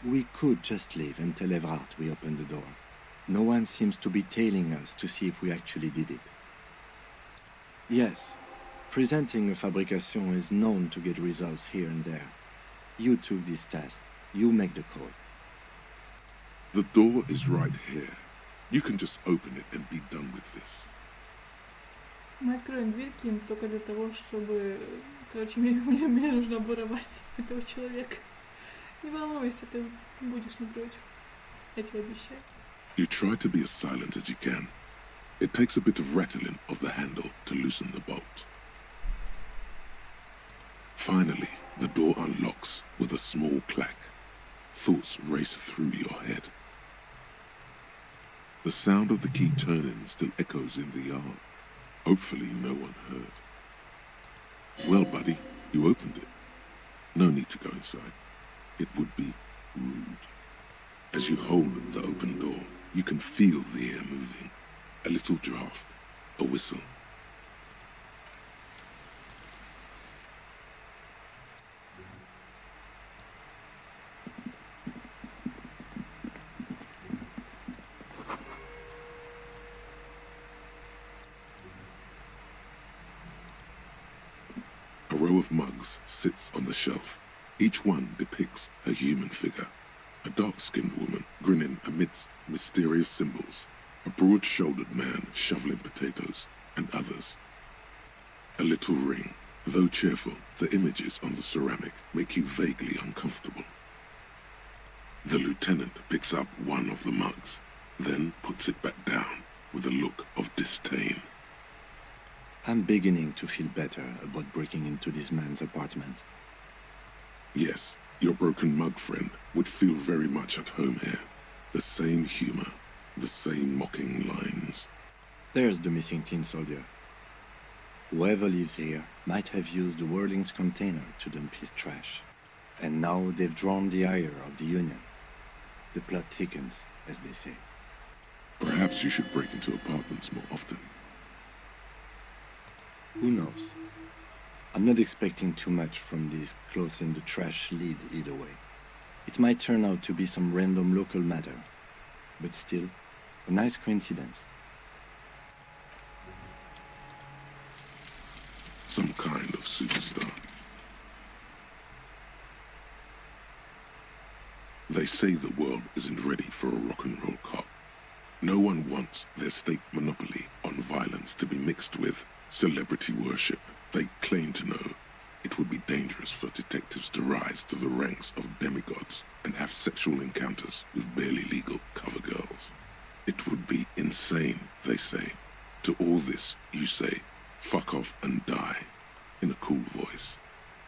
we could just leave and tell Evrard we opened the door. No one seems to be tailing us to see if we actually did it. Yes, presenting a fabrication is known to get results here and there. You took this task. You make the call. The door is right here. You can just open it and be done with this. Мы откроем дверь, Ким, только для того, чтобы... Короче, мне нужно обворовать этого человека. Не волнуйся, ты будешь не против. Я тебе обещаю. You try to be as silent as you can. It takes a bit of rattling of the handle to loosen the bolt. Finally, the door unlocks with a small clack. Thoughts race through your head. The sound of the key turning still echoes in the yard. Hopefully no one heard. Well, buddy, you opened it. No need to go inside. It would be rude. As you hold the open door, you can feel the air moving. A little draft, a whistle. A row of mugs sits on the shelf. Each one depicts a human figure. A dark-skinned woman grinning amidst mysterious symbols. A broad-shouldered man shoveling potatoes, and others. A little ring. Though cheerful, the images on the ceramic make you vaguely uncomfortable. The lieutenant picks up one of the mugs, then puts it back down with a look of disdain. I'm beginning to feel better about breaking into this man's apartment. Yes, your broken mug friend would feel very much at home here. The same humor, the same mocking lines. There's the missing tin soldier. Whoever lives here might have used the Whirling's container to dump his trash. And now they've drawn the ire of the Union. The plot thickens, as they say. Perhaps you should break into apartments more often. Who knows? I'm not expecting too much from this clothes in the trash lead either way. It might turn out to be some random local matter, but still, a nice coincidence. Some kind of superstar. They say the world isn't ready for a rock and roll cop. No one wants their state monopoly on violence to be mixed with celebrity worship. They claim to know it would be dangerous for detectives to rise to the ranks of demigods and have sexual encounters with barely legal cover girls. It would be insane, they say. To all this, you say, fuck off and die, in a cool voice.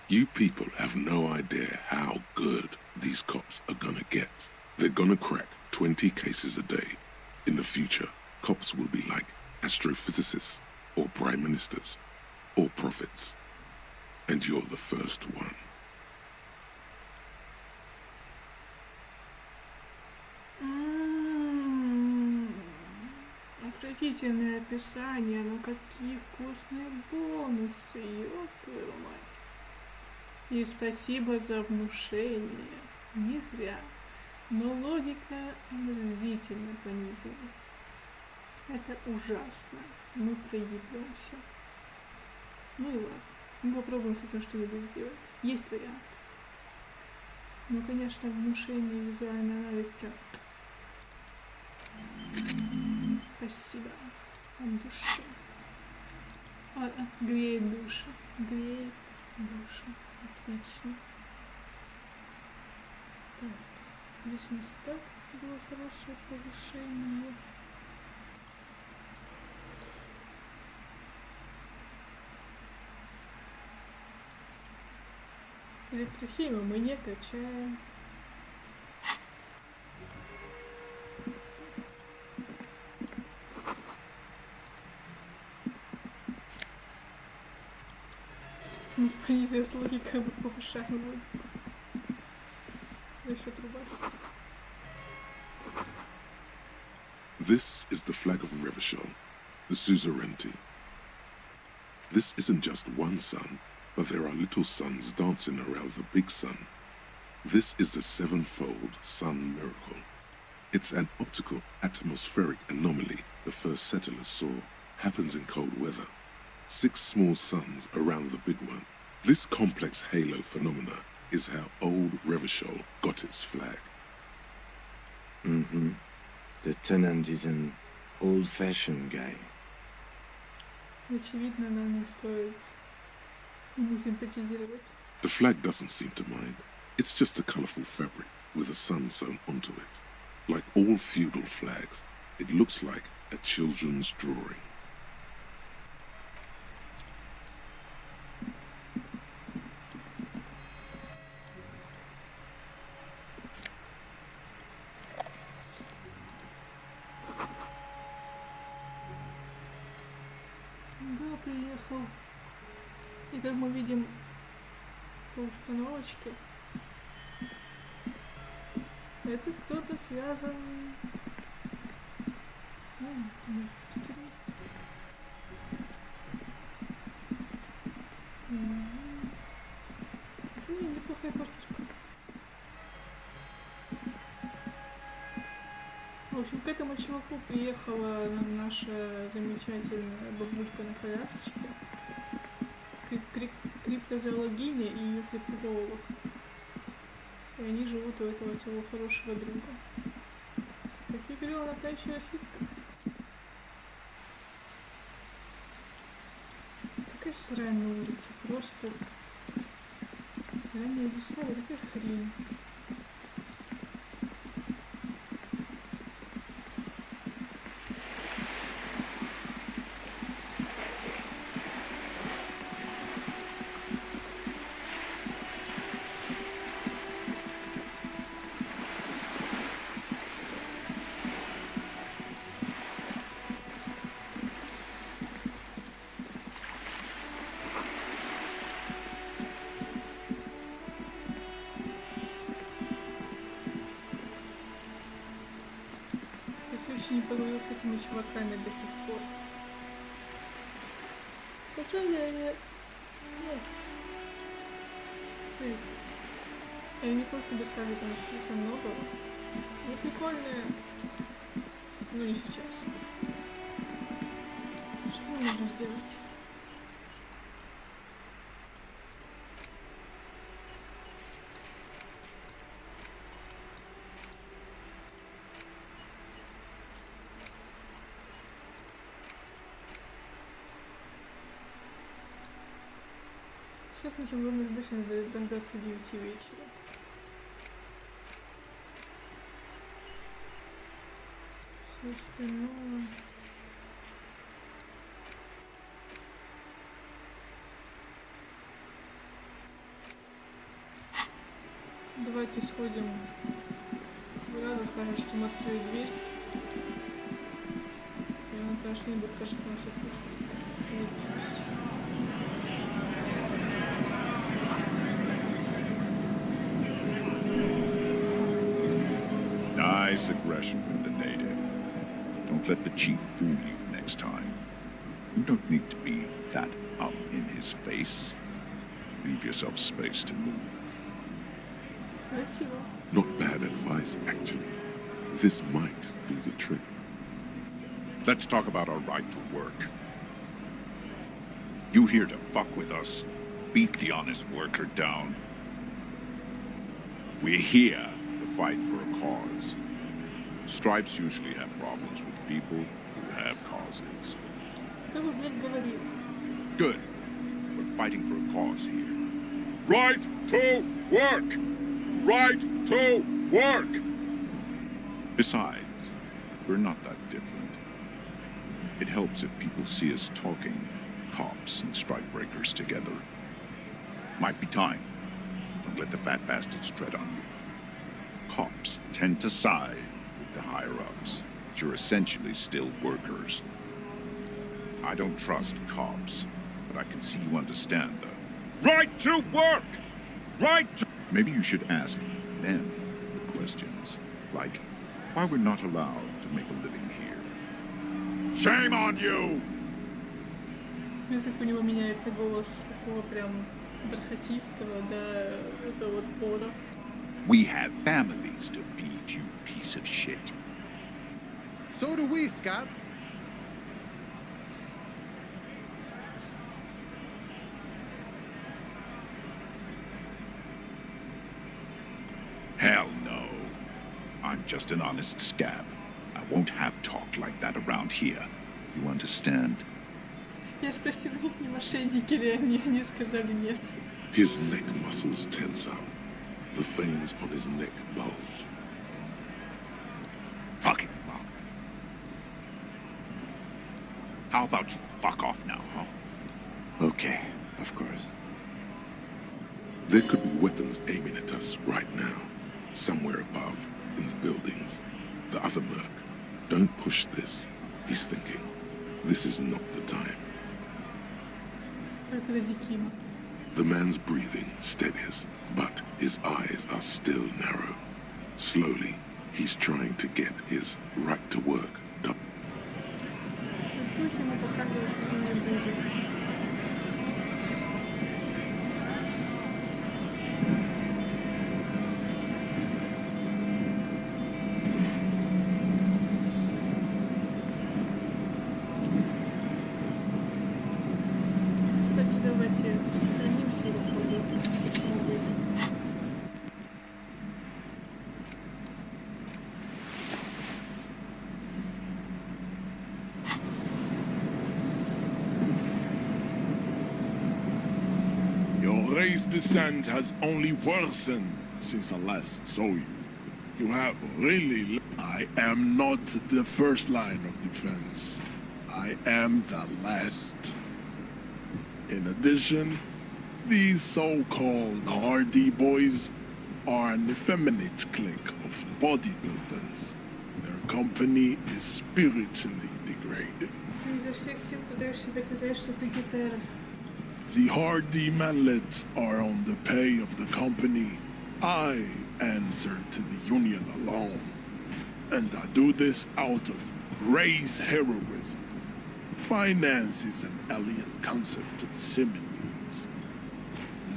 You people have no idea how good these cops are gonna get. They're gonna crack 20 cases a day. In the future, cops will be like astrophysicists, or prime ministers, or prophets. And you're the first one. Отвратительное описание, но какие вкусные бонусы, ёб твою мать. И спасибо за внушение. Не зря. Но логика омерзительно понизилась. Это ужасно. Мы проебемся. Ну и ладно. Мы попробуем с этим что-нибудь сделать. Есть вариант. Ну, конечно, внушение и визуальный анализ прям... Спасибо. От души. Греет душу. Греет душу. Отлично. Так. Здесь у нас и так было хорошее повышение. Электрохимию мы не качаем. Мы понизилась логика, мы повышаем логику. Еще труба. This is the flag of Revachol, the suzerainty. This isn't just one sun, but there are little suns dancing around the big sun. This is the sevenfold sun miracle. It's an optical atmospheric anomaly the first settlers saw. Happens in cold weather. 6 small suns around the big one. This complex halo phenomena is how old Revachol got its flag. Mm-hmm. The tenant is an old-fashioned guy. Очевидно, нам не стоит ему симпатизировать. The flag doesn't seem to mind. It's just a colorful fabric with a sun sewn onto it. Like all feudal flags, it looks like a children's drawing. Да, приехал. И как мы видим по установочке, этот кто-то связан... Смотри, неплохая квартирка. В общем, к этому чуваку приехала наша замечательная бабулька на колясочке, криптозоологиня и ее криптозоолог. И они живут у этого своего хорошего друга. Как я говорила, она та еще расистка. Такая срань на улице, просто... Ранняя весна, такая хрень. Не поговорил с этими чуваками до сих пор. Поздравляю. Я не то чтобы сказать там слишком много. Но прикольные. Но не сейчас. Что нужно сделать? Сейчас наша главная задача дождаться 9 вечера. Все. Все остальное. Давайте сходим. Рада скажет, что мы открыли дверь. И он, конечно, не скажет нашу пушку. Nice aggression with the native. Don't let the chief fool you next time. You don't need to be that up in his face. Leave yourself space to move. Not bad advice, actually. This might do the trick. Let's talk about our right to work. You here to fuck with us? Beat the honest worker down. We're here to fight for a cause. Stripes usually have problems with people who have causes. Good. We're fighting for a cause here. Right to work! Right to work! Besides, we're not that different. It helps if people see us talking, cops and strikebreakers together. Might be time. Don't let the fat bastards tread on you. Cops tend to side with the higher-ups, but you're essentially still workers. I don't trust cops, but I can see you understand the right to work! Right to... Maybe you should ask them the questions, like why we're not allowed to make a living here. Shame on you! У него меняется голос с такого прям бархатистого до этого вот пора. We have families to feed, you piece of shit. So do we, Scott. Hell no. I'm just an honest scab. I won't have talk like that around here. You understand? Я спросила, не мошенники ли они сказали нет. His neck muscles tense up. The veins on his neck bulge. Fucking well. How about you fuck off now, huh? Okay, of course. There could be weapons aiming at us right now, somewhere above, in the buildings. The other merc. Don't push this, he's thinking. This is not the time. The man's breathing steadies, but his eyes are still narrow. Slowly, he's trying to get his right to work done. Кстати, давайте сохранимся и попробуем. Your race descent has only worsened since I last saw you. You have really... I am not the first line of defense. I am the last. In addition, these so-called Hardy boys are an effeminate clique of bodybuilders. Their company is spiritually degrading. Ты изо всех сил пытаешься доказать, что ты гитара. The Hardy manlets are on the pay of the company. I answer to the union alone. And I do this out of race heroism. Finance is an alien concept to the Simmons.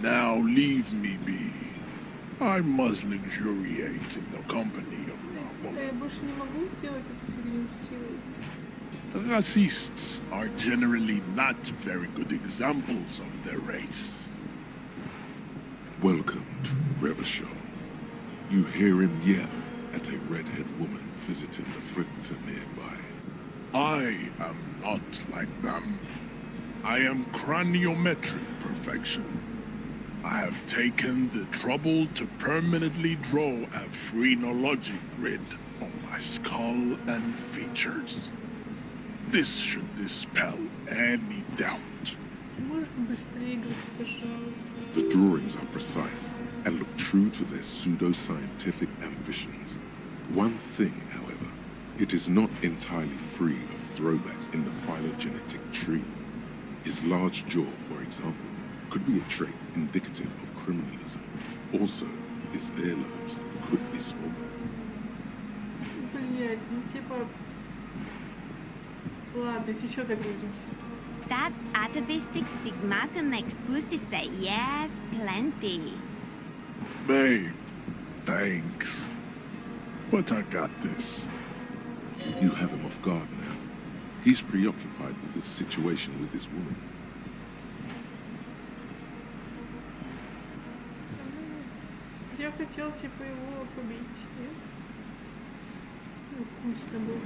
Now leave me be. I must luxuriate in the company of my woman. Я больше не могу сделать эту фигню силой. Racists are generally not very good examples of their race. Welcome to Revershaw. You hear him yell at a redhead woman visiting the fritter nearby. I am not like them. I am craniometric perfection. I have taken the trouble to permanently draw a phrenologic grid on my skull and features. This should dispel any doubt. The drawings are precise and look true to their pseudo-scientific ambitions. One thing, however, it is not entirely free of throwbacks in the phylogenetic tree. His large jaw, for example, could be a trait indicative of criminalism. Also, his earlobes could be small. That atavistic stigmata makes pussy say yes, plenty. Babe, thanks. But I got this. You have him off guard now. He's preoccupied with his situation with his woman. Я хотел, типа, его побить. Ну, хуй с тобой.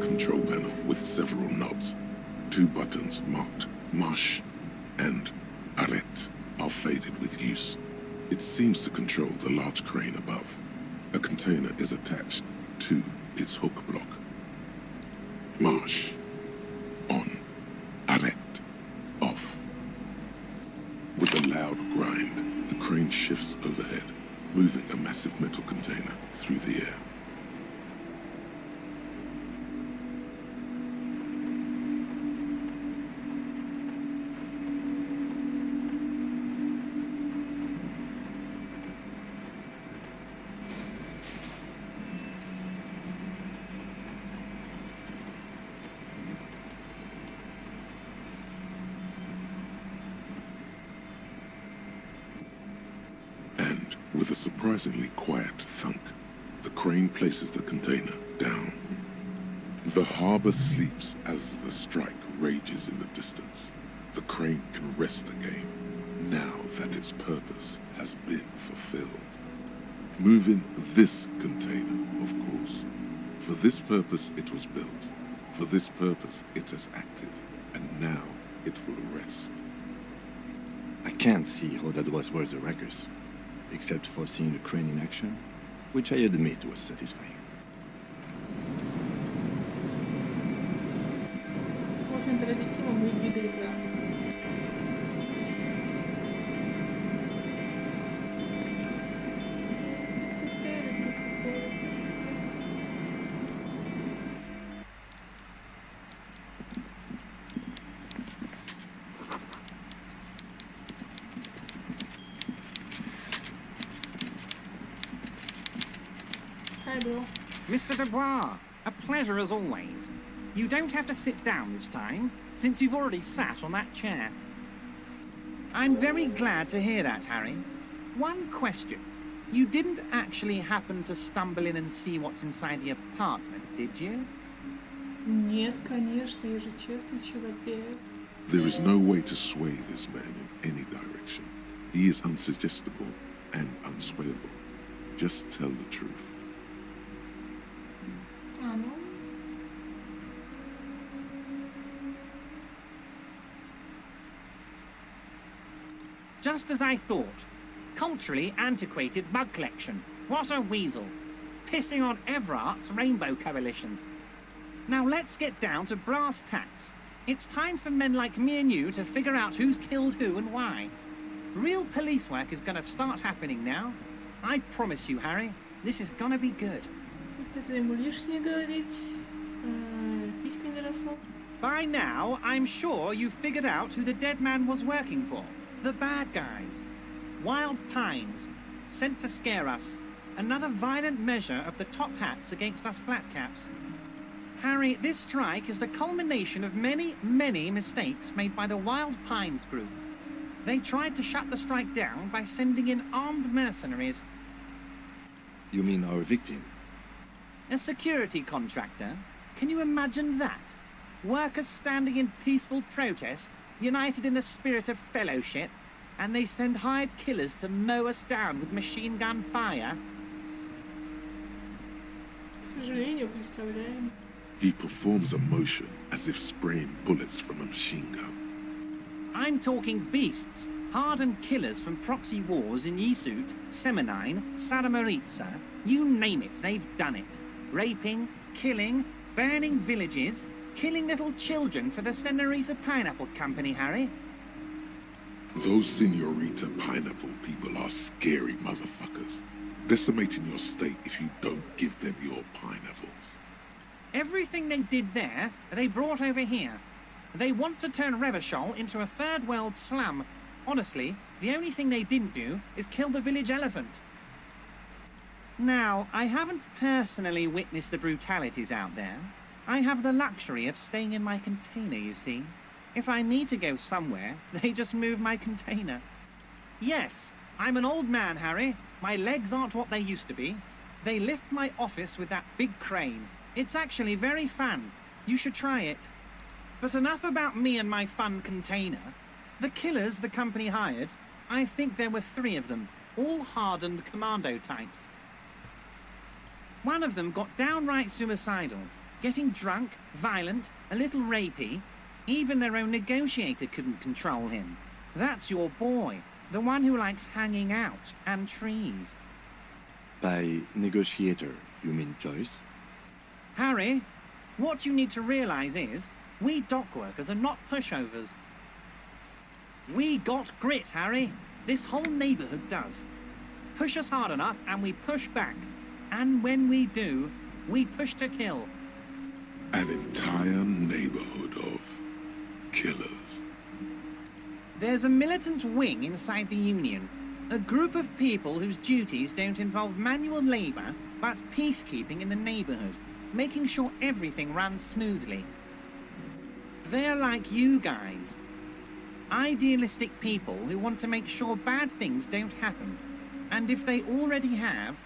Control panel with several knobs. 2 buttons marked Marsh and Arrête are faded with use. It seems to control the large crane above. A container is attached to its hook block. Marsh. On. Arrête. Off. With a loud grind, the crane shifts overhead, moving a massive metal container through the air. With a surprisingly quiet thunk, the crane places the container down. The harbor sleeps as the strike rages in the distance. The crane can rest again, now that its purpose has been fulfilled. Moving this container, of course. For this purpose it was built. For this purpose it has acted. And now it will rest. I can't see how that was worth the wreckers, except for seeing the crane in action, which I admit was satisfying. Mr. Dubois, a pleasure as always. You don't have to sit down this time, since you've already sat on that chair. I'm very glad to hear that, Harry. One question. You didn't actually happen to stumble in and see what's inside the apartment, did you? Нет, конечно, я же честный человек. There is no way to sway this man in any direction. He is unsuggestible and unswayable. Just tell the truth. Just as I thought. Culturally antiquated mug collection. What a weasel. Pissing on Everart's Rainbow Coalition. Now let's get down to brass tacks. It's time for men like me and you to figure out who's killed who and why. Real police work is gonna start happening now. I promise you, Harry, this is gonna be good. Это ему лишнее говорить. Писька не росла. By now, I'm sure you've figured out who the dead man was working for. The bad guys. Wild Pines. Sent to scare us. Another violent measure of the top hats against us flatcaps. Harry, this strike is the culmination of many, many mistakes made by the Wild Pines group. They tried to shut the strike down by sending in armed mercenaries. You mean our victim? A security contractor? Can you imagine that? Workers standing in peaceful protest, united in the spirit of fellowship, and they send hired killers to mow us down with machine gun fire? К сожалению, представляем. He performs a motion as if spraying bullets from a machine gun. I'm talking beasts, hardened killers from proxy wars in Yisut, Semenine, Saramaritsa. You name it, they've done it. Raping, killing, burning villages, killing little children for the Senorita Pineapple Company, Harry. Those Senorita Pineapple people are scary motherfuckers. Decimating your state if you don't give them your pineapples. Everything they did there, they brought over here. They want to turn Revachol into a third world slum. Honestly, the only thing they didn't do is kill the village elephant. Now, I haven't personally witnessed the brutalities out there. I have the luxury of staying in my container, you see. If I need to go somewhere, they just move my container. Yes, I'm an old man, Harry. My legs aren't what they used to be. They lift my office with that big crane. It's actually very fun. You should try it. But enough about me and my fun container. The killers the company hired, I think there were 3 of them, all hardened commando types. One of them got downright suicidal, getting drunk, violent, a little rapey. Even their own negotiator couldn't control him. That's your boy, the one who likes hanging out and trees. By negotiator, you mean Joyce? Harry, what you need to realize is, we dock workers are not pushovers. We got grit, Harry. This whole neighborhood does. Push us hard enough and we push back. And when we do, we push to kill. An entire neighborhood of killers. There's a militant wing inside the Union. A group of people whose duties don't involve manual labor, but peacekeeping in the neighborhood, making sure everything runs smoothly. They're like you guys. Idealistic people who want to make sure bad things don't happen. And if they already have,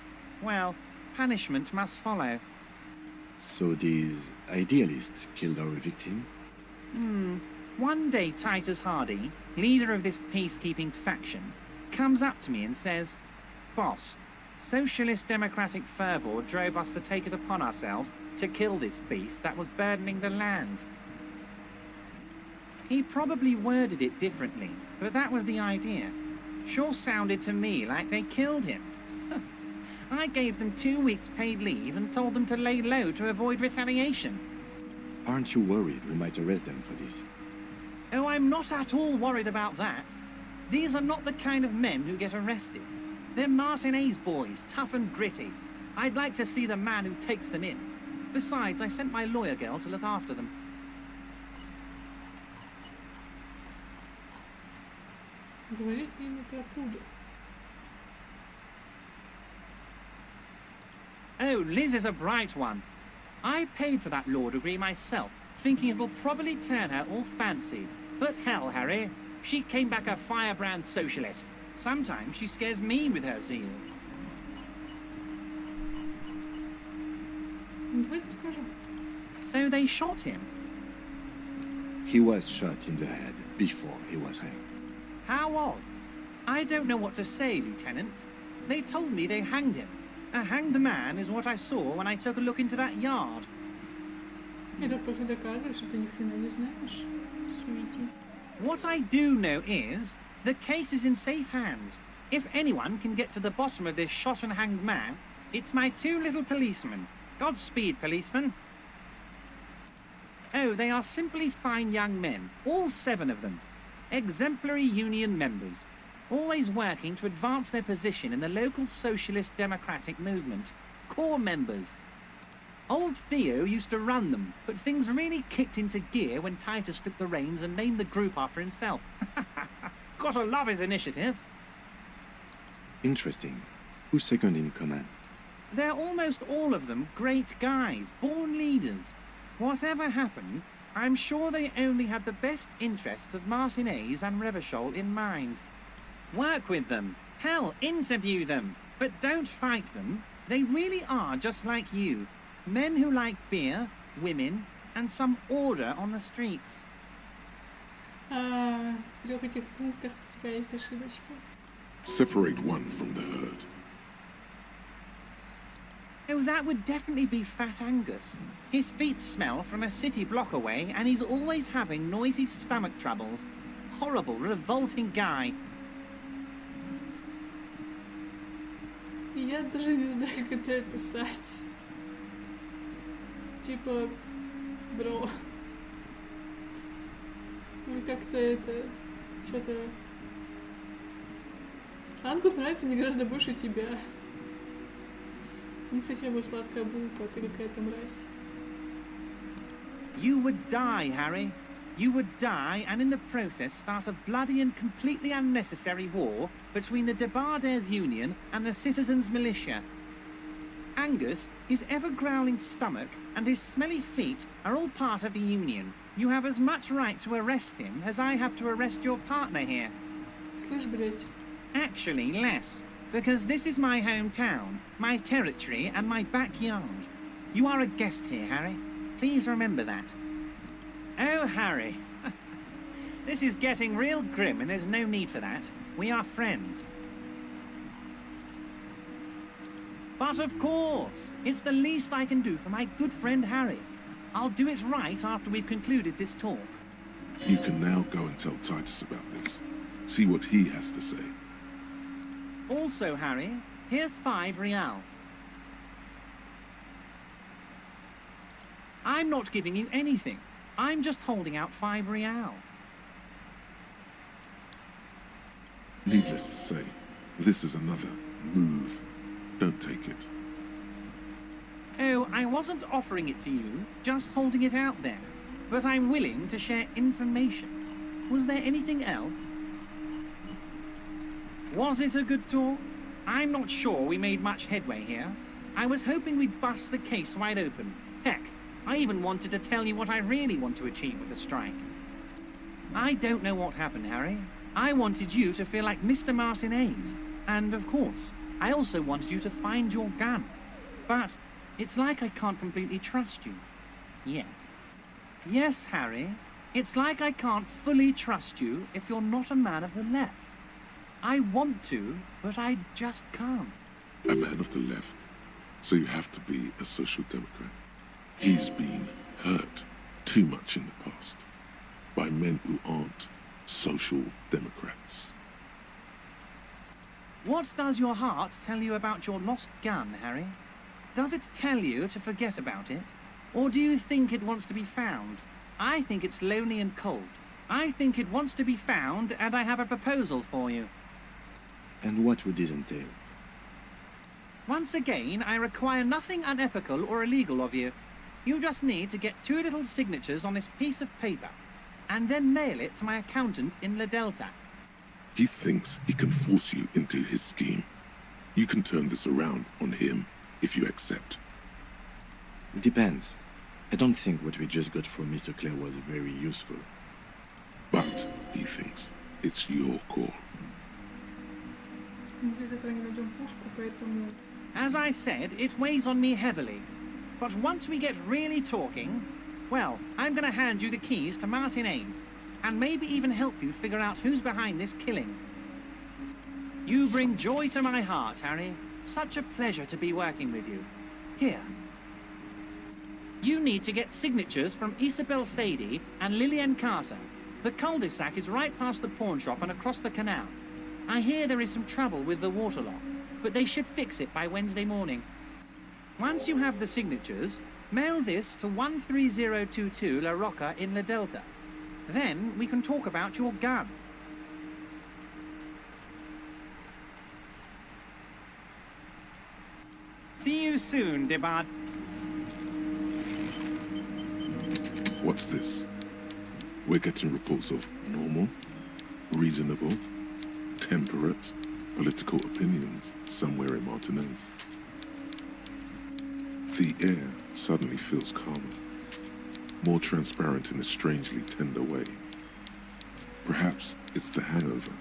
well, punishment must follow. So these idealists killed our victim? One day Titus Hardy, leader of this peacekeeping faction, comes up to me and says, "Boss, socialist democratic fervor drove us to take it upon ourselves to kill this beast that was burdening the land." He probably worded it differently, but that was the idea. Sure sounded to me like they killed him. I gave them 2 weeks paid leave and told them to lay low to avoid retaliation. Aren't you worried we might arrest them for this? Oh, I'm not at all worried about that. These are not the kind of men who get arrested. They're Martinez boys, tough and gritty. I'd like to see the man who takes them in. Besides, I sent my lawyer girl to look after them. Говорит имя про пуду. Oh, Liz is a bright one. I paid for that law degree myself, thinking it'll probably turn her all fancy. But hell, Harry, she came back a firebrand socialist. Sometimes she scares me with her zeal. Давайте скажем. So they shot him. He was shot in the head before he was hanged. How odd. I don't know what to say, Lieutenant. They told me they hanged him. A hanged man is what I saw when I took a look into that yard. Это просто доказывает, что ты ни хрена не знаешь, Sweetie. What I do know is, the case is in safe hands. If anyone can get to the bottom of this shot and hanged man, it's my 2 little policemen. Godspeed, policemen. Oh, they are simply fine young men, all 7 of them. Exemplary union members, always working to advance their position in the local socialist democratic movement. Core members. Old Theo used to run them, but things really kicked into gear when Titus took the reins and named the group after himself. Gotta love his initiative. Interesting. Who's second in command? They're almost all of them great guys, born leaders. Whatever happened, I'm sure they only had the best interests of Martinez and Revachol in mind. Work with them. Hell, interview them. But don't fight them. They really are just like you. Men who like beer, women, and some order on the streets. В 3 этих пунктах у тебя есть ошибочка. Separate one from the herd. Oh, that would definitely be Fat Angus. His feet smell from a city block away, and he's always having noisy stomach troubles. Horrible, revolting guy. Я даже не знаю, как это описать. Типа, бро. Ну как-то это... Что-то... Ангус нравится мне гораздо больше тебя. Ну хотя бы сладкая булка, а ты какая-то мразь. You would die, Harry. You would die, and in the process start a bloody and completely unnecessary war between the Debardairs Union and the Citizens' Militia. Angus, his ever-growling stomach, and his smelly feet are all part of the Union. You have as much right to arrest him as I have to arrest your partner here. Слышь, блядь. Actually, less, because this is my hometown, my territory, and my backyard. You are a guest here, Harry. Please remember that. Oh, Harry. This is getting real grim, and there's no need for that. We are friends. But of course, it's the least I can do for my good friend Harry. I'll do it right after we've concluded this talk. You can now go and tell Titus about this. See what he has to say. Also, Harry, here's 5 real. I'm not giving you anything. I'm just holding out 5 real. Needless to say, this is another move. Don't take it. Oh, I wasn't offering it to you, just holding it out there. But I'm willing to share information. Was there anything else? Was it a good talk? I'm not sure we made much headway here. I was hoping we'd bust the case wide open. Heck, I even wanted to tell you what I really want to achieve with the strike. I don't know what happened, Harry. I wanted you to feel like Mr. Martinez. And, of course, I also wanted you to find your gun. But it's like I can't completely trust you. Yet. Yes, Harry. It's like I can't fully trust you if you're not a man of the left. I want to, but I just can't. A man of the left. So you have to be a social democrat. He's been hurt too much in the past by men who aren't social democrats. What does your heart tell you about your lost gun, Harry? Does it tell you to forget about it? Or do you think it wants to be found? I think it's lonely and cold. I think it wants to be found, and I have a proposal for you. And what would this entail? Once again, I require nothing unethical or illegal of you. You just need to get 2 little signatures on this piece of paper, and then mail it to my accountant in La Delta. He thinks he can force you into his scheme. You can turn this around on him if you accept. Depends. I don't think what we just got from Mr. Clare was very useful. But he thinks it's your call. Без этого не найдем пушку, поэтому... As I said, it weighs on me heavily. But once we get really talking, well, I'm going to hand you the keys to Martinez, and maybe even help you figure out who's behind this killing. You bring joy to my heart, Harry. Such a pleasure to be working with you. Here. You need to get signatures from Isabel Sadie and Lillian Carter. The cul-de-sac is right past the pawn shop and across the canal. I hear there is some trouble with the water lock, but they should fix it by Wednesday morning. Once you have the signatures, mail this to 13022 La Rocca in La Delta. Then we can talk about your gun. See you soon, Debard. What's this? We're getting reports of normal, reasonable, temperate political opinions somewhere in Martinez. The air suddenly feels calmer, more transparent in a strangely tender way. Perhaps it's the hangover.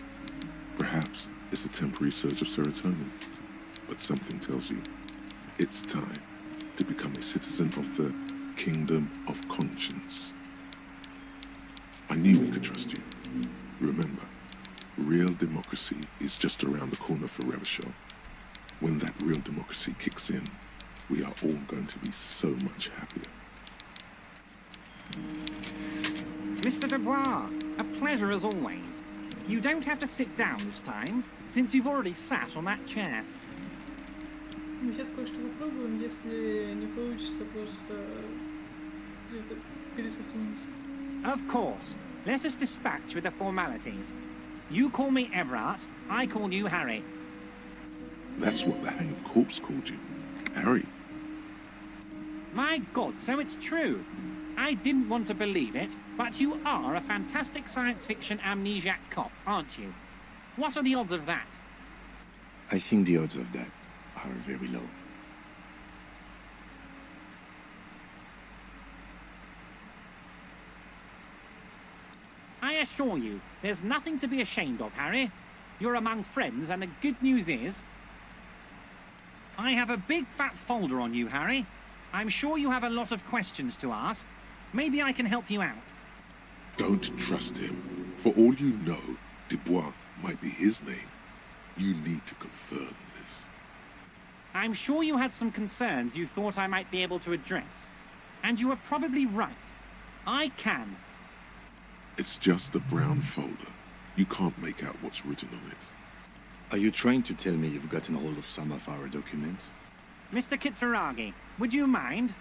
Perhaps it's a temporary surge of serotonin. But something tells you It's time to become a citizen of the Kingdom of Conscience. I knew we could trust you. Remember, real democracy is just around the corner for Revachol. When that real democracy kicks in, we are all going to be so much happier. Mr. Dubois, a pleasure as always. You don't have to sit down this time, since you've already sat on that chair. Мы сейчас кое-что попробуем, если не получится, просто пересохнемся. Of course. Let us dispatch with the formalities. You call me Everard, I call you Harry. That's what the hanged corpse called you, Harry. My God, so it's true. I didn't want to believe it, but you are a fantastic science fiction amnesiac cop, aren't you? What are the odds of that? I think the odds of that are very low. I assure you, there's nothing to be ashamed of, Harry. You're among friends, and the good news is... I have a big fat folder on you, Harry. I'm sure you have a lot of questions to ask. Maybe I can help you out. Don't trust him. For all you know, Dubois might be his name. You need to confirm this. I'm sure you had some concerns you thought I might be able to address. And you are probably right. I can. It's just a brown folder. You can't make out what's written on it. Are you trying to tell me you've gotten hold of some of our documents? Mr. KACURAGI, would you mind?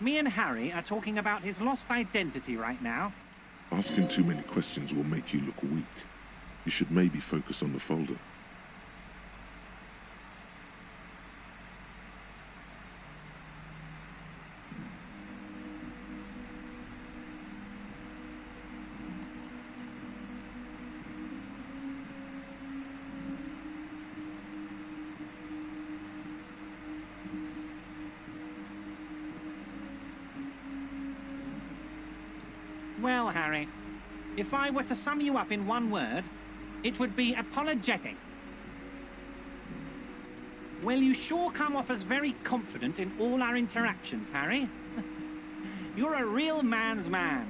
Me and Harry are talking about his lost identity right now. Asking too many questions will make you look weak. You should maybe focus on the folder. Well, Harry, if I were to sum you up in one word, it would be apologetic. Well, you sure come off as very confident in all our interactions, Harry. You're a real man's man.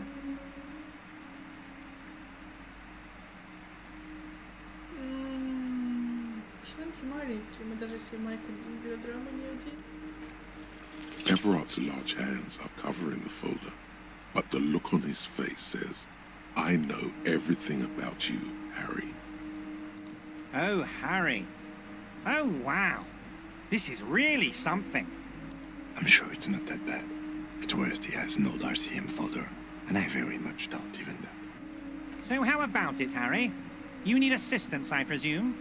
Шансы маленькие, мы даже если майку биограммы не оденем. Everard's large hands are covering the folder, but the look on his face says, I know everything about you, Harry. Oh, Harry. Oh, wow. This is really something. I'm sure it's not that bad. At worst, he has an old RCM folder, and I very much doubt even that. So how about it, Harry? You need assistance, I presume?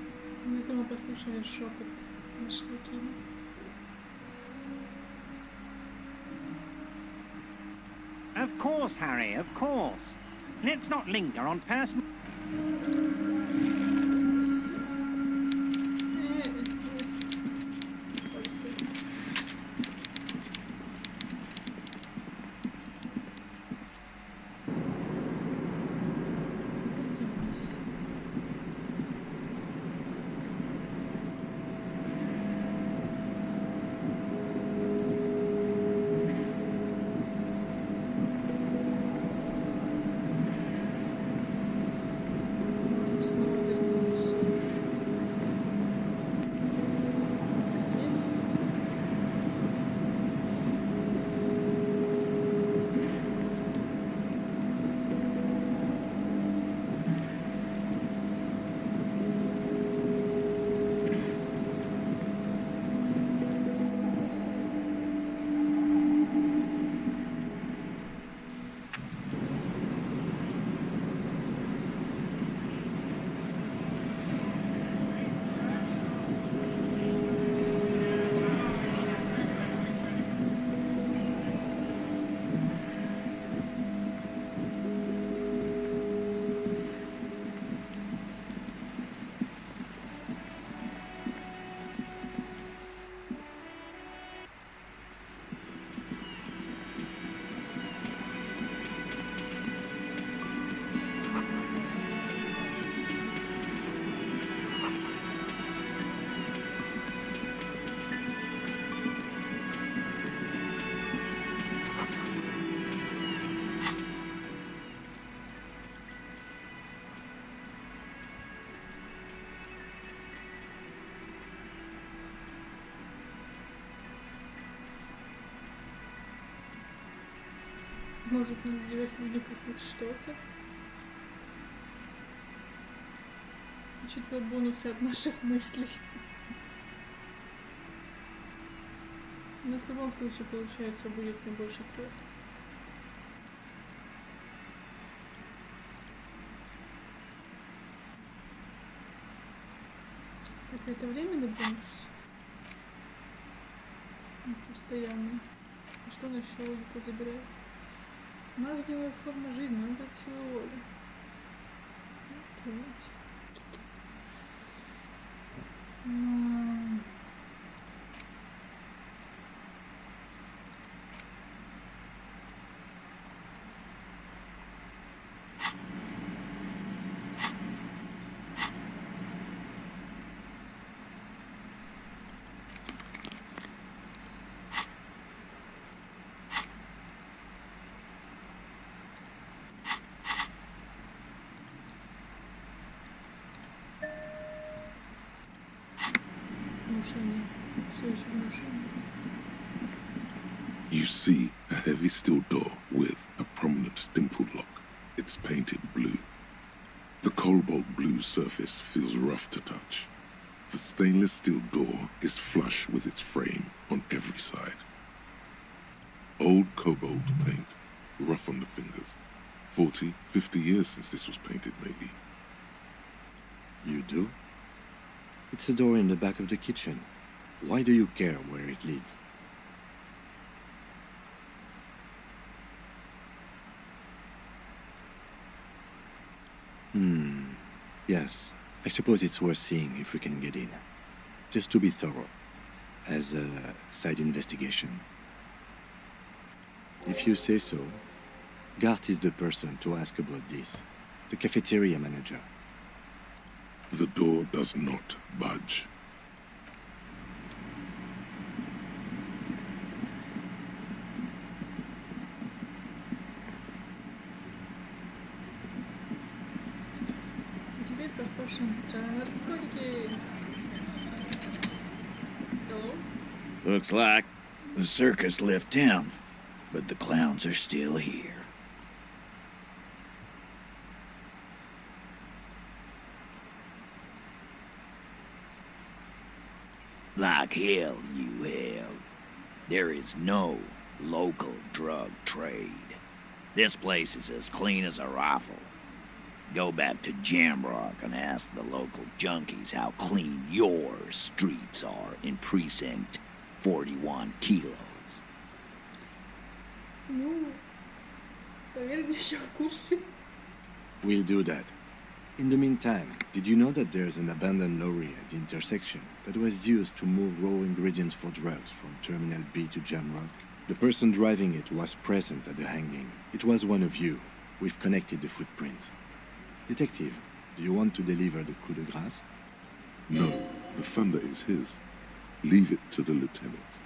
Видимо, послушали шепот нашего Кима. Of course, Harry, of course. Let's not linger on personal... Может, нас ждет впереди хоть что-то. Учитывая бонусы от наших мыслей. У нас в любом случае, получается, будет не больше 3. Какой-то временный бонус. Постоянный. А что он еще логику забирает? Магниевая форма жизни, надо от силы воли. You see a heavy steel door with a prominent dimpled lock. It's painted blue. The cobalt blue surface feels rough to touch. The stainless steel door is flush with its frame on every side. Old cobalt paint, rough on the fingers. 40, 50 years since this was painted, maybe. You do? It's a door in the back of the kitchen. Why do you care where it leads? Yes, I suppose it's worth seeing if we can get in. Just to be thorough, as a side investigation. If you say so, Gart is the person to ask about this. The cafeteria manager. The door does not budge. Looks like the circus left him, but the clowns are still here. Like hell, you have. There is no local drug trade. This place is as clean as a rifle. Go back to Jamrock and ask the local junkies how clean your streets are in Precinct 41 kilos. Ну, поверь мне, я в курсе. We'll do that. In the meantime, did you know that there's an abandoned lorry at the intersection that was used to move raw ingredients for drugs from Terminal B to Jamrock? The person driving it was present at the hanging. It was one of you. We've connected the footprints. Detective, do you want to deliver the coup de grâce? No, the thunder is his. Leave it to the lieutenant.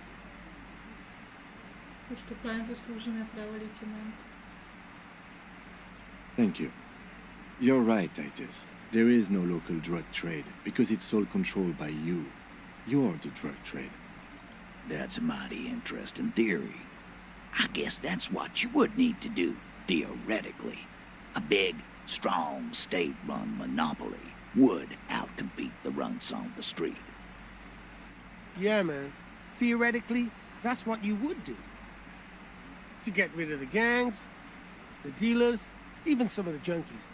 Уступаем заслуженное право лейтенанта. Thank you. You're right, Titus. There is no local drug trade because it's all controlled by you. You're the drug trade. That's a mighty interesting theory. I guess that's what you would need to do, theoretically. A big, strong, state-run monopoly would outcompete the runts on the street. Yeah, man. Theoretically, that's what you would do. To get rid of the gangs, the dealers, even some of the junkies.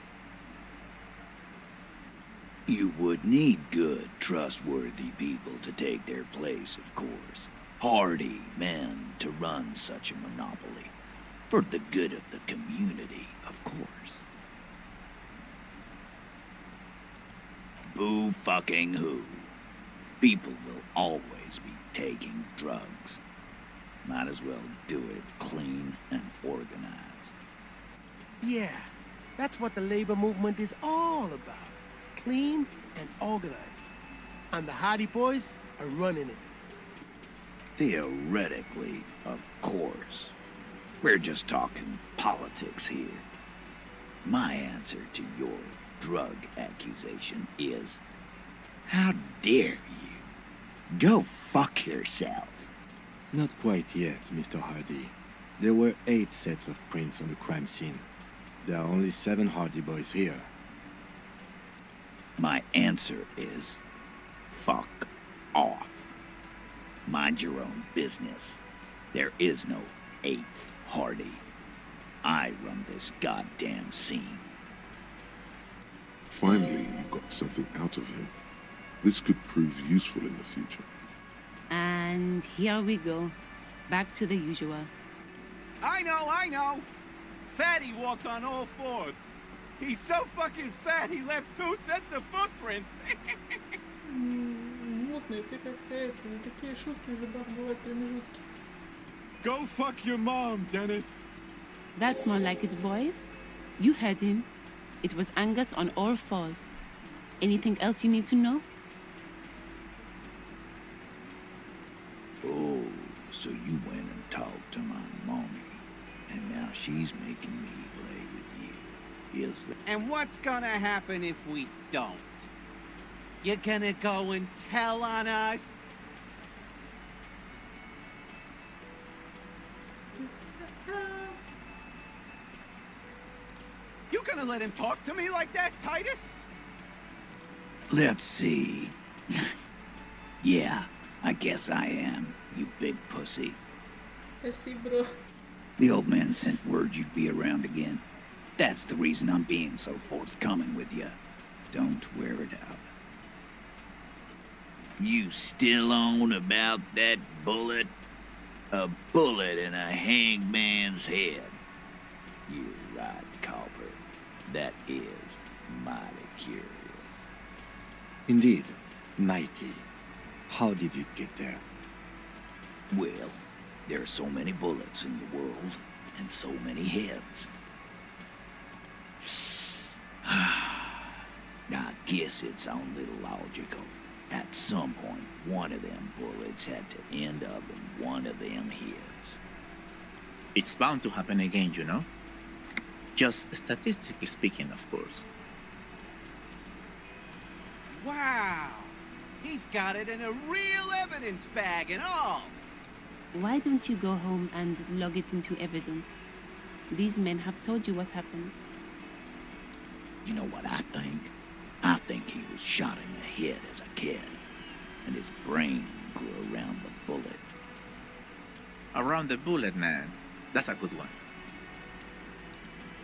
You would need good, trustworthy people to take their place, of course. Hardy men to run such a monopoly. For the good of the community, of course. Boo fucking who. People will always be taking drugs. Might as well do it clean and organized. Yeah, that's what the labor movement is all about. Clean and organized. And the Hardy Boys are running it. Theoretically, of course. We're just talking politics here. My answer to your drug accusation is, how dare you? Go fuck yourself. Not quite yet, Mr. Hardy. There were 8 sets of prints on the crime scene. There are only 7 Hardy Boys here. My answer is fuck off. Mind your own business. There is no 8th Hardy. I run this goddamn scene. Finally, you got something out of him. This could prove useful in the future. And here we go. Back to the usual. I know. Fatty walked on all 4s. He's so fucking fat, he left 2 sets of footprints. Мутный, ты как-то это, такие шутки за бар бывают промежутки. Go fuck your mom, Dennis. That's more like it, boys. You heard him. It was Angus on all 4s. Anything else you need to know? Oh, so you went and talked to my mommy, and now she's making me play with you. Is that... And what's gonna happen if we don't? You're gonna go and tell on us? You gonna let him talk to me like that, Titus? Let's see. Yeah, I guess I am, you big pussy. Спасибо, bro. The old man sent word you'd be around again. That's the reason I'm being so forthcoming with you. Don't wear it out. You still on about that bullet? A bullet in a hangman's head. You're right, Copper. That is mighty curious. Indeed, mighty. How did it get there? Well, there are so many bullets in the world, and so many heads. I guess it's a little logical. At some point, one of them bullets had to end up in one of them heads. It's bound to happen again, you know? Just statistically speaking, of course. Wow! He's got it in a real evidence bag and all! Why don't you go home and log it into evidence? These men have told you what happened. You know what I think? I think he was shot in the head as a kid, and his brain grew around the bullet. Around the bullet, man. That's a good one.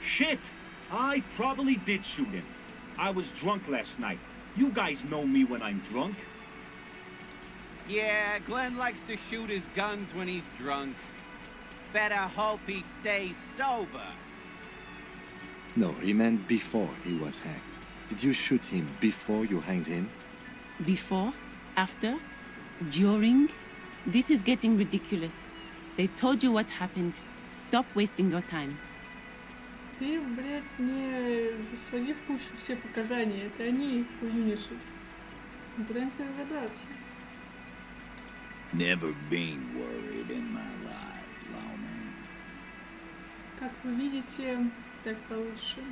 Shit! I probably did shoot him. I was drunk last night. You guys know me when I'm drunk. Yeah, Glenn likes to shoot his guns when he's drunk. Better hope he stays sober. No, he meant before he was hanged. Did you shoot him before you hanged him? Before? After? During? This is getting ridiculous. They told you what happened. Stop wasting your time. Ты, блядь, не своди в кучу все показания. Это они хуйню несут. Мы пытаемся разобраться. Never been worried in my life, Lawman. Как вы видите, так получше.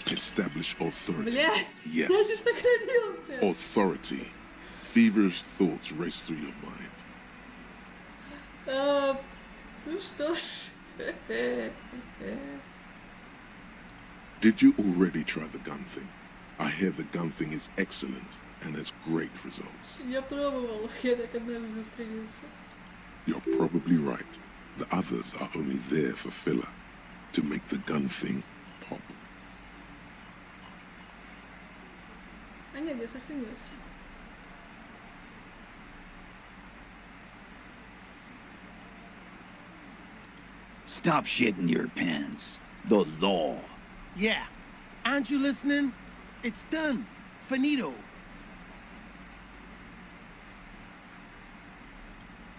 Establish authority. Блядь, Yes. я не сохранился. Authority. Feverish thoughts race through your mind. Ну что ж. Did you already try the gun thing? I hear the gun thing is excellent and has great results. Я пробовал, я так однажды застрелился. You're probably right. The others are only there for filler, to make the gun thing pop. А нет, я сохранился. Stop shitting your pants. The law. Yeah. Aren't you listening? It's done. Finito.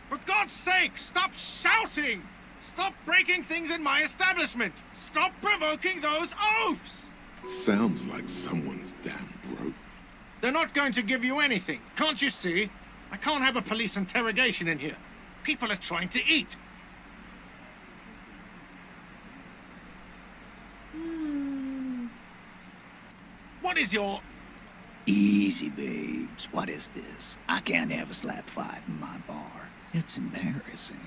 For God's sake, stop shouting! Stop breaking things in my establishment! Stop provoking those oafs! Sounds like someone's damn broke. They're not going to give you anything, can't you see? I can't have a police interrogation in here. People are trying to eat. What is your... Easy, babes. What is this? I can't have a slap fight in my bar. It's embarrassing.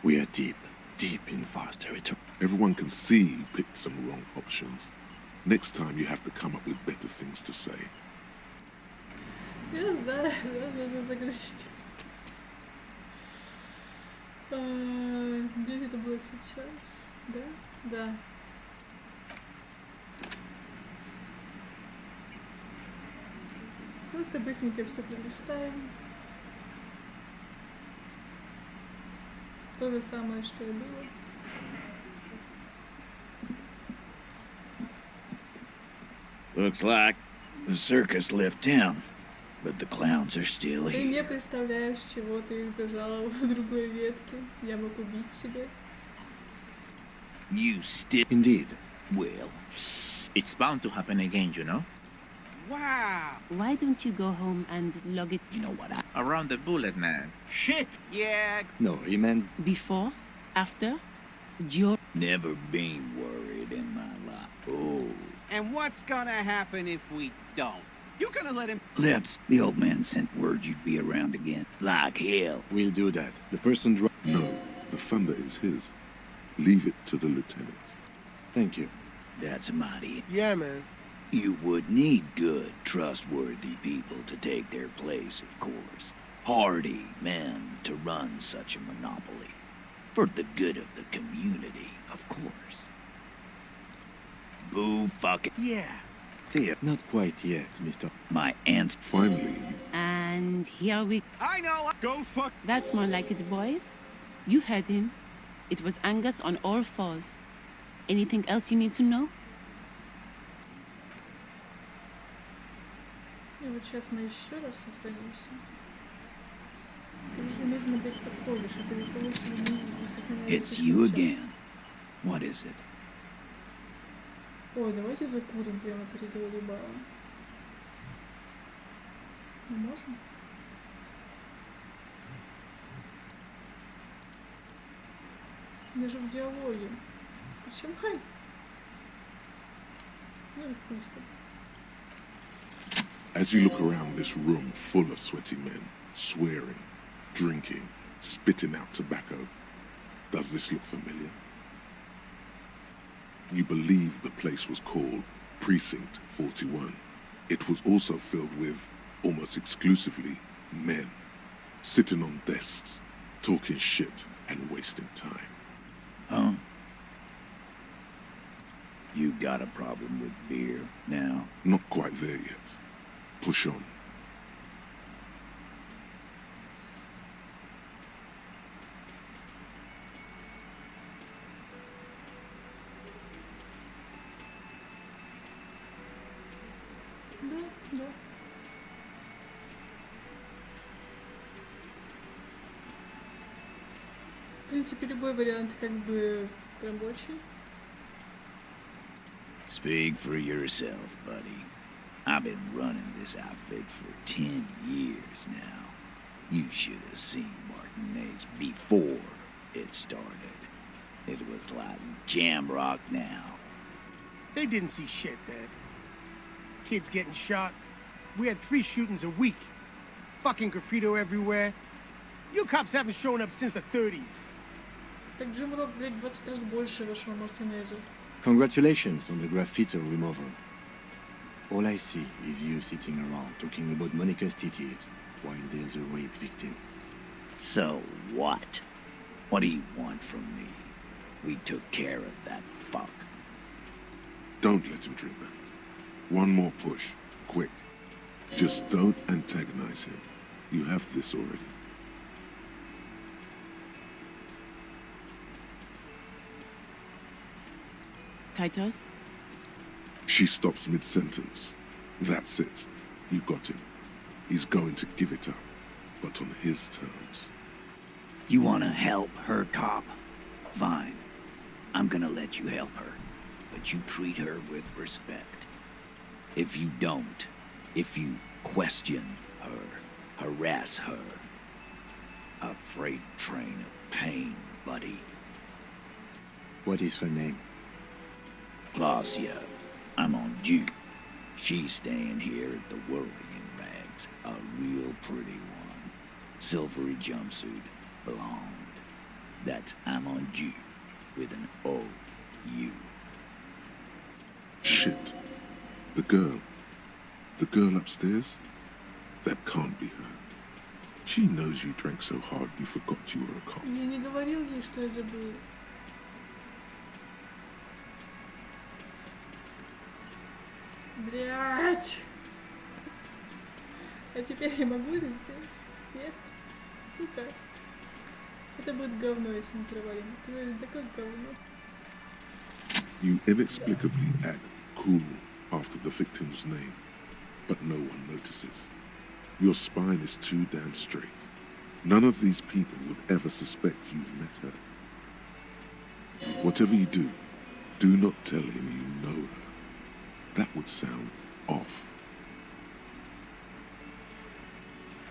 We are deep, deep in Far's territory. Everyone can see you picked some wrong options. Next time you have to come up with better things to say. Я знаю, нужно загрузить. Где это было сейчас? Да? Да. Просто быстренько все пролистаем. То же самое, что и было. Looks like the circus left town, but the clowns are still Ты here. не представляешь, чего ты избежала в другой ветке. Я мог убить себя. You still... Indeed. Well, it's bound to happen again, you know? Wow! Why don't you go home and log it? You know what? Around the bullet, man. Shit! Yeah. No, he meant Before? After? During? Never been worried in my life. Oh. And what's gonna happen if we don't? You gonna let him... The old man sent word you'd be around again. Like hell. we'll do that. The person No, the thunder is his. Leave it to the lieutenant. Thank you. That's mighty. Yeah, man. You would need good, trustworthy people to take their place, of course. Hardy men to run such a monopoly. For the good of the community, of course. Boo fucking... Yeah. There. Not quite yet, Mr. My aunt's... Finally, And here we... I know! Go fuck... That's more like it, boys. You heard him. It was Angus on all fours. Anything else you need to know? И вот сейчас мы еще раз сохранимся. Ты замедленно опять подходишь, это из-за того, что мы сохраняемся. It's you again. What is it? Ой, давайте закурим прямо перед волейболом. Мы можем? Мы же в диалоге. Почему? Ну и хуй с тобой. as you look around this room full of sweaty men, swearing, drinking, spitting out tobacco, does this look familiar? You believe the place was called Precinct 41. It was also filled with, almost exclusively, men, sitting on desks, talking shit and wasting time. Huh? You got a problem with beer now? Not quite there yet. Push on. Да. В принципе, любой вариант как бы рабочий. Speak for yourself, buddy. I've been running this outfit for 10 years now. You should have seen Martinez before it started. It was like jam rock now. They didn't see shit, man. Kids getting shot. We had 3 shootings a week. Fucking graffito everywhere. You cops haven't shown up since the 30s. Так Джим Рок, блядь, 20 раз больше вашего Мартинезу. Congratulations on the graffiti removal. All I see is you sitting around talking about Monica's titties while there's a rape victim. So what? What do you want from me? We took care of that fuck. Don't let him drink that. One more push, quick. Just don't antagonize him. You have this already. Titus? She stops mid-sentence. That's it. You got him. He's going to give it up, but on his terms. You wanna help her, cop? Fine. I'm gonna let you help her. But you treat her with respect. If you don't, if you question her, harass her, a freight train of pain, buddy. What is her name? Glacia, I'm on due. She's staying here at the Whirligig Rags, a real pretty one. Silvery jumpsuit, blonde. That's Amonji with an O-U. Shit. The girl upstairs? That can't be her. She knows you drank so hard you forgot you were a cop. Я не говорил ей, что я забыл. Блять. А теперь я могу это сделать? Нет? Сука. Это будет говно, если мы провалим. Это такое говно. You inexplicably add cool after the victim's name, but no one notices. Your spine is too damn straight. None of these people would ever suspect you've met her. Whatever you do, do not tell him you know her. That would sound off.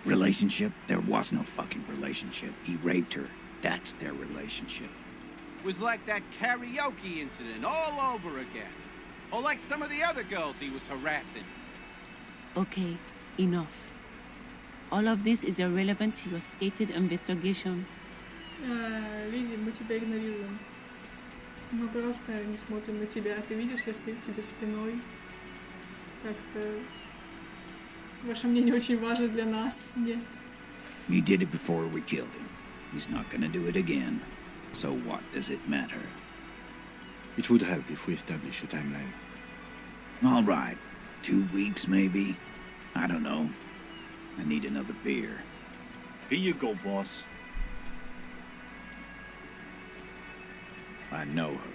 Relationship? There was no fucking relationship. He raped her. That's their relationship. Was like that karaoke incident all over again. Or like some of the other girls he was harassing. Okay, enough. All of this is irrelevant to your stated investigation. Лизи, мы тебя игнорируем. Мы просто не смотрим на тебя. Ты видишь, я стою к тебе спиной. Как-то... Ваше мнение очень важно для нас. Нет. He did it before we killed him. He's not gonna do it again. So what does it matter? It would help if we establish a timeline. All right. 2 weeks, maybe? I don't know. I need another beer. Here you go, boss. I know her.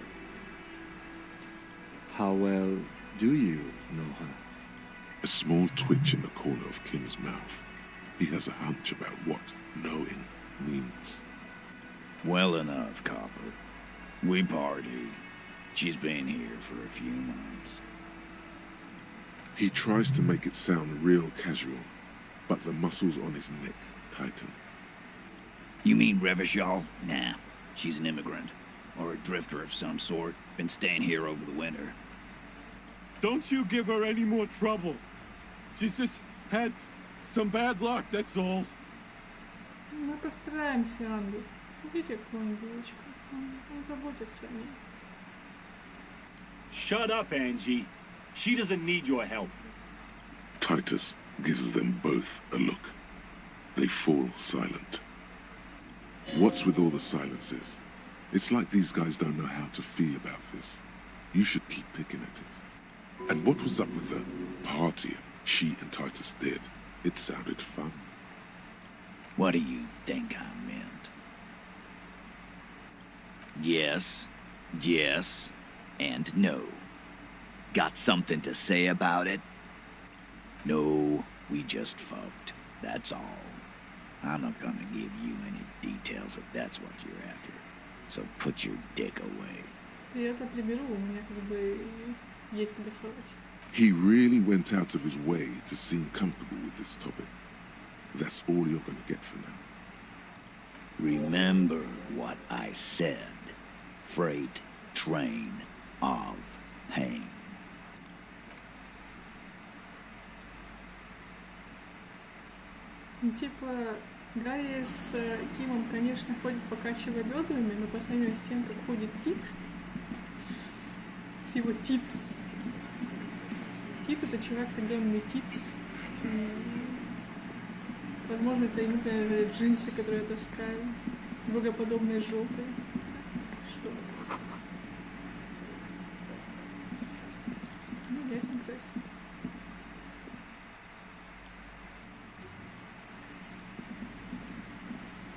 How well do you know her? A small twitch in the corner of Kim's mouth. He has a hunch about what knowing means. Well enough, Copper. We party. She's been here for a few months. He tries to make it sound real casual, but the muscles on his neck tighten. You mean Revachol? Nah, she's an immigrant. Or a drifter of some sort. Been staying here over the winter. Don't you give her any more trouble. She's just had some bad luck, that's all. Мы постараемся, Ангус. Смотрите, какую он девочку. Он заботится о ней. Shut up, Angie. She doesn't need your help. Titus gives them both a look. They fall silent. What's with all the silences? It's like these guys don't know how to feel about this. You should keep picking at it. And what was up with the partying she and Titus did? It sounded fun. What do you think I meant? Yes, yes, and no. Got something to say about it? No, we just fucked. That's all. I'm not gonna give you any details if that's what you're after. So put your dick away. Я это приберу, у меня как бы есть куда совать. He really went out of his way to seem comfortable with this topic. That's all you're gonna get for now. Remember what I said. Freight train of pain. Ну, типа, Гарри с Кимом, конечно, ходит, покачивая бедрами, но по сравнению с тем, как ходит Тит, с его Титс. Тит — это чувак с огромными Титс. Возможно, это ему, например, джинсы, которые я таскаю, с богоподобной жопой. Что? Ну, ясен красиво.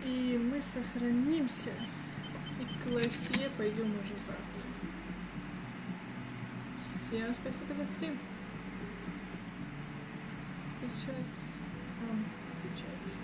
И мы сохранимся, и к классе пойдем уже завтра. Всем спасибо за стрим. Сейчас он включается.